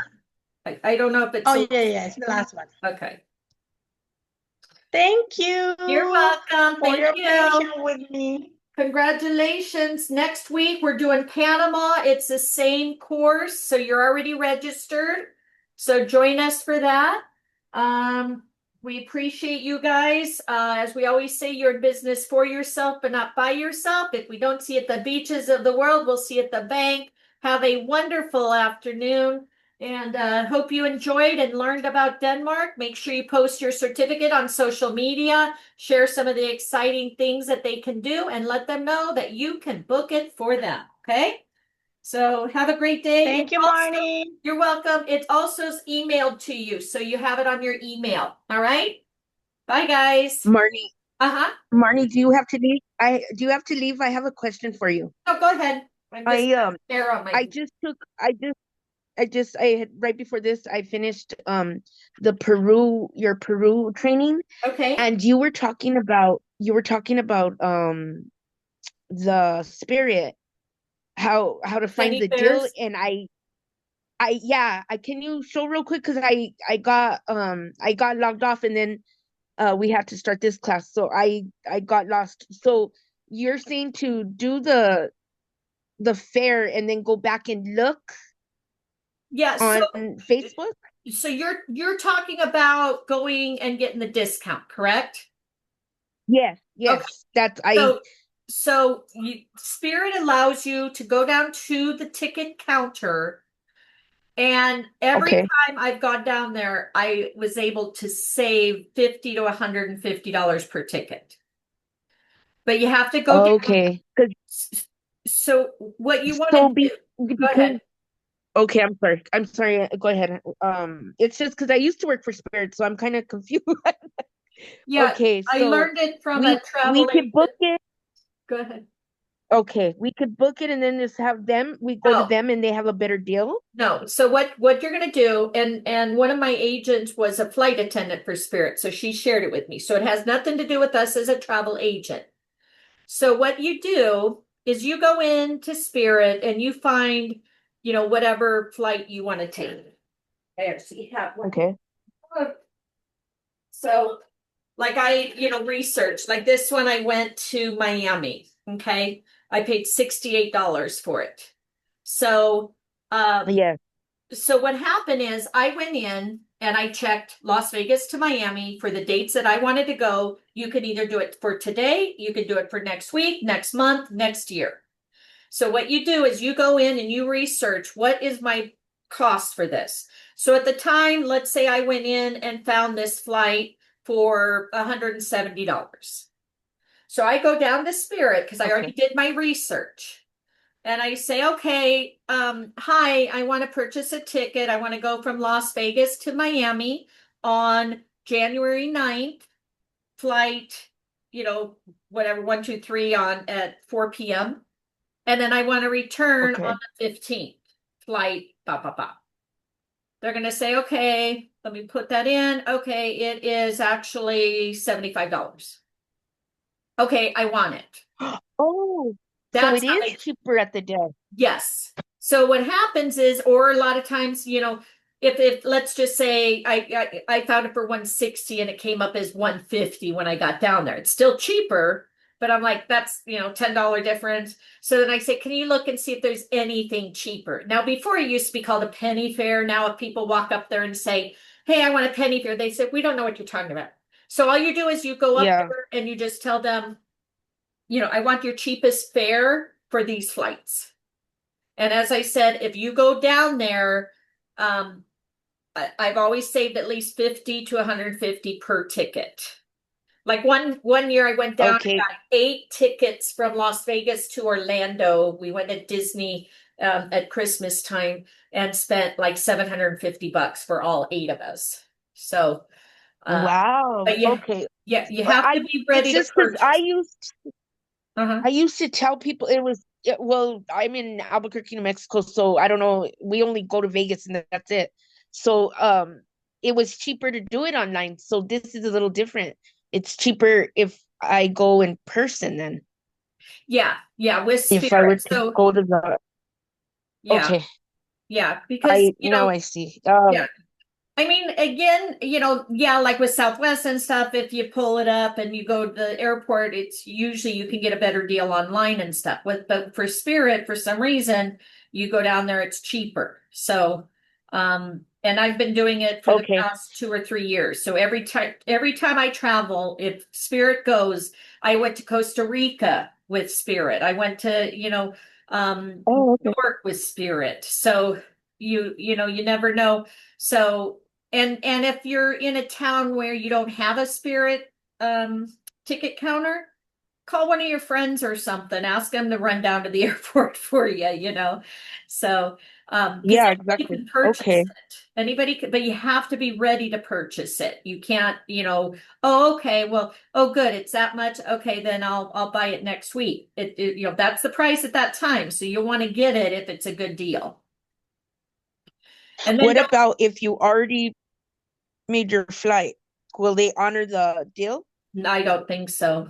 I don't know if it's. Oh, yeah, it's the last one. Okay. Thank you. You're welcome. For your Thank you. patience with me. Congratulations. Next week, we're doing Panama. It's the same course, so you're already registered. So join us for that. We appreciate you guys. As we always say, you're in business for yourself, but not by yourself. If we don't see you at the beaches of the world, we'll see you at the bank. Have a wonderful afternoon. And hope you enjoyed and learned about Denmark. Make sure you post your certificate on social media. Share some of the exciting things that they can do and let them know that you can book it for them. Okay? So have a great day. Thank you, Marnie. You're welcome. It also is emailed to you, so you have it on your email. All right? Bye, guys. Marnie, Uh-huh. Marnie, do you have to leave? Do you have to leave? I have a question for you. No, go ahead. I'm just there on my. I had right before this, I finished your Peru training, Okay. and you were talking about the spirit, how to find Penny the deal, fairs. and I can you show real quick because I got logged off, and then we had to start this class, so I got lost. So you're saying to do the fair and then go back and look Yeah, on so Facebook? so you're talking about going and getting the discount, correct? Yes, Okay. that's So Spirit allows you to go down to the ticket counter, and every okay. time I've gone down there, I was able to save $50 to $150 per ticket. But you have to go down. Okay. So what you want So to do, go because ahead. okay, I'm sorry. Go ahead. It's just because I used to work for Spirit, so I'm kind of confused. Yeah, Okay, I so learned it from we a travel we could agent. book it. Go ahead. Okay, we could book it and then just have them. We go to No. them and they have a better deal. No. So what you're going to do, and one of my agents was a flight attendant for Spirit, so she shared it with me. So it has nothing to do with us as a travel agent. So what you do is you go into Spirit and you find, whatever flight you want to take. There, so you have one. Okay. So like research, like this one, I went to Miami. Okay. I paid $68 for it. So, Yes. so what happened is I went in and I checked Las Vegas to Miami for the dates that I wanted to go. You could either do it for today, you could do it for next week, next month, next year. So what you do is you go in and you research what is my cost for this. So at the time, let's say I went in and found this flight for $170. So I go down to Spirit because I already did my research. And I say, okay, hi, I want to purchase a ticket. I want to go from Las Vegas to Miami on January 9th, flight, whatever, 123 on at 4 p.m. And then I want to return on the 15th, flight, blah, blah, blah. They're going to say, okay, let me put that in. Okay, it is actually $75. Okay, I want it. Oh, so That's it how is cheaper at the desk. Yes. So what happens is, or a lot of times, if let's just say I found it for 160 and it came up as 150 when I got down there. It's still cheaper, but I'm like, that's $10 difference. So then I say, can you look and see if there's anything cheaper? Now, before it used to be called a penny fare. Now if people walk up there and say, hey, I want a penny fare, they say, we don't know what you're talking about. So all you do is you go up there and you just tell them, I want your cheapest fare for these flights. And as I said, if you go down there, I've always saved at least 50 to 150 per ticket. Like one year I went down and got 8 tickets from Las Vegas to Orlando. We went to Disney at Christmas time and spent like $750 for all 8 of us. So Wow. but Okay. Yeah, you have to be ready It's to just because purchase. I used to tell people well, I'm in Albuquerque, New Mexico, so I don't know. We only go to Vegas and that's it. So it was cheaper to do it online. So this is a little different. It's cheaper if I go in person then. Yeah, with Spirit. If I were to go to the Okay. Yeah, because I see. yeah. I mean, again, like with Southwest and stuff, if you pull it up and you go to the airport, it's usually you can get a better deal online and stuff. But for Spirit, for some reason, you go down there, it's cheaper. So, and I've been doing it for the past 2 or 3 years. So every time I travel, if Spirit goes, I went to Costa Rica with Spirit. I went to, New York with Spirit. So you never know. So and if you're in a town where you don't have a Spirit ticket counter, call one of your friends or something. Ask them to run down to the airport for you, you know? So, 'cause Yeah, anybody exactly. can purchase Okay. it. Anybody can, but you have to be ready to purchase it. You can't, you know, oh, okay, well, oh, good, it's that much. Okay, then I'll buy it next week. You know, that's the price at that time. So you'll want to get it if it's a good deal. And then What about if you already made your flight? Will they honor the deal? I don't think so.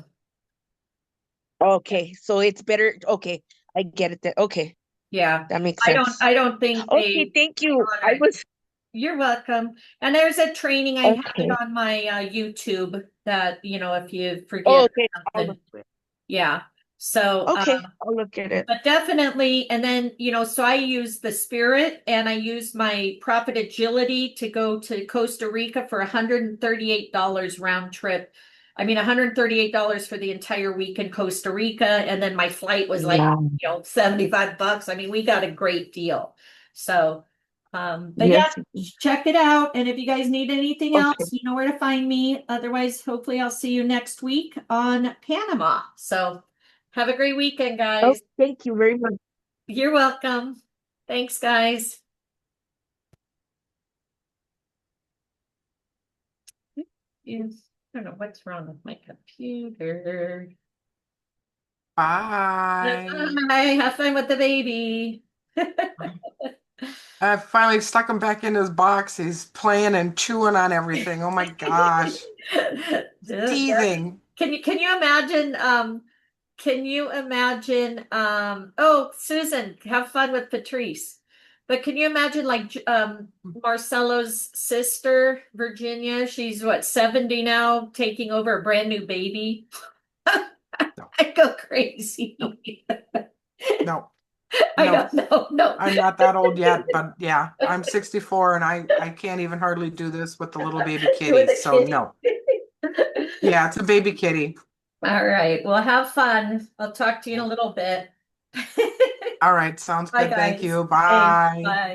Okay, so it's better. Okay, I get it then. Okay, Yeah, that makes sense. I don't think Okay, they thank you. honor it. You're welcome. And there's a training, I have it Okay. on my YouTube that, you know, if you Oh, forget okay. I'll something. look for it. Yeah. So, Okay, I'll look at it. but definitely, and then, you know, so I use the Spirit and I use my Profit Agility to go to Costa Rica for $138 round trip. I mean, $138 for the entire week in Costa Rica. And then my flight was like, Wow. you know, $75. I mean, we got a great deal. So, but yeah, Yes. check it out. And if you guys need anything Okay. else, you know where to find me. Otherwise, hopefully I'll see you next week on Panama. So have a great weekend, Oh, guys. thank you very much. You're welcome. Thanks, guys. Yes. I don't know what's wrong with my computer. Bye. Hi, have fun with the baby. I finally stuck him back in his box. He's playing and chewing on everything. Oh my gosh. Teething. Can you imagine oh, Susan, have fun with Patrice. But can you imagine like Marcelo's sister, Virginia, she's what, 70 now, taking over a brand new baby? I go crazy. No. I No. don't know. No. I'm not that old yet, but yeah, I'm 64 and I can't even hardly do this with the little baby With kitty. a So kitty. no. Yeah, it's a baby kitty. All right. Well, have fun. I'll talk to you in a little bit. All right, sounds Bye, good. Thank guys. you. Thanks. Bye. Bye.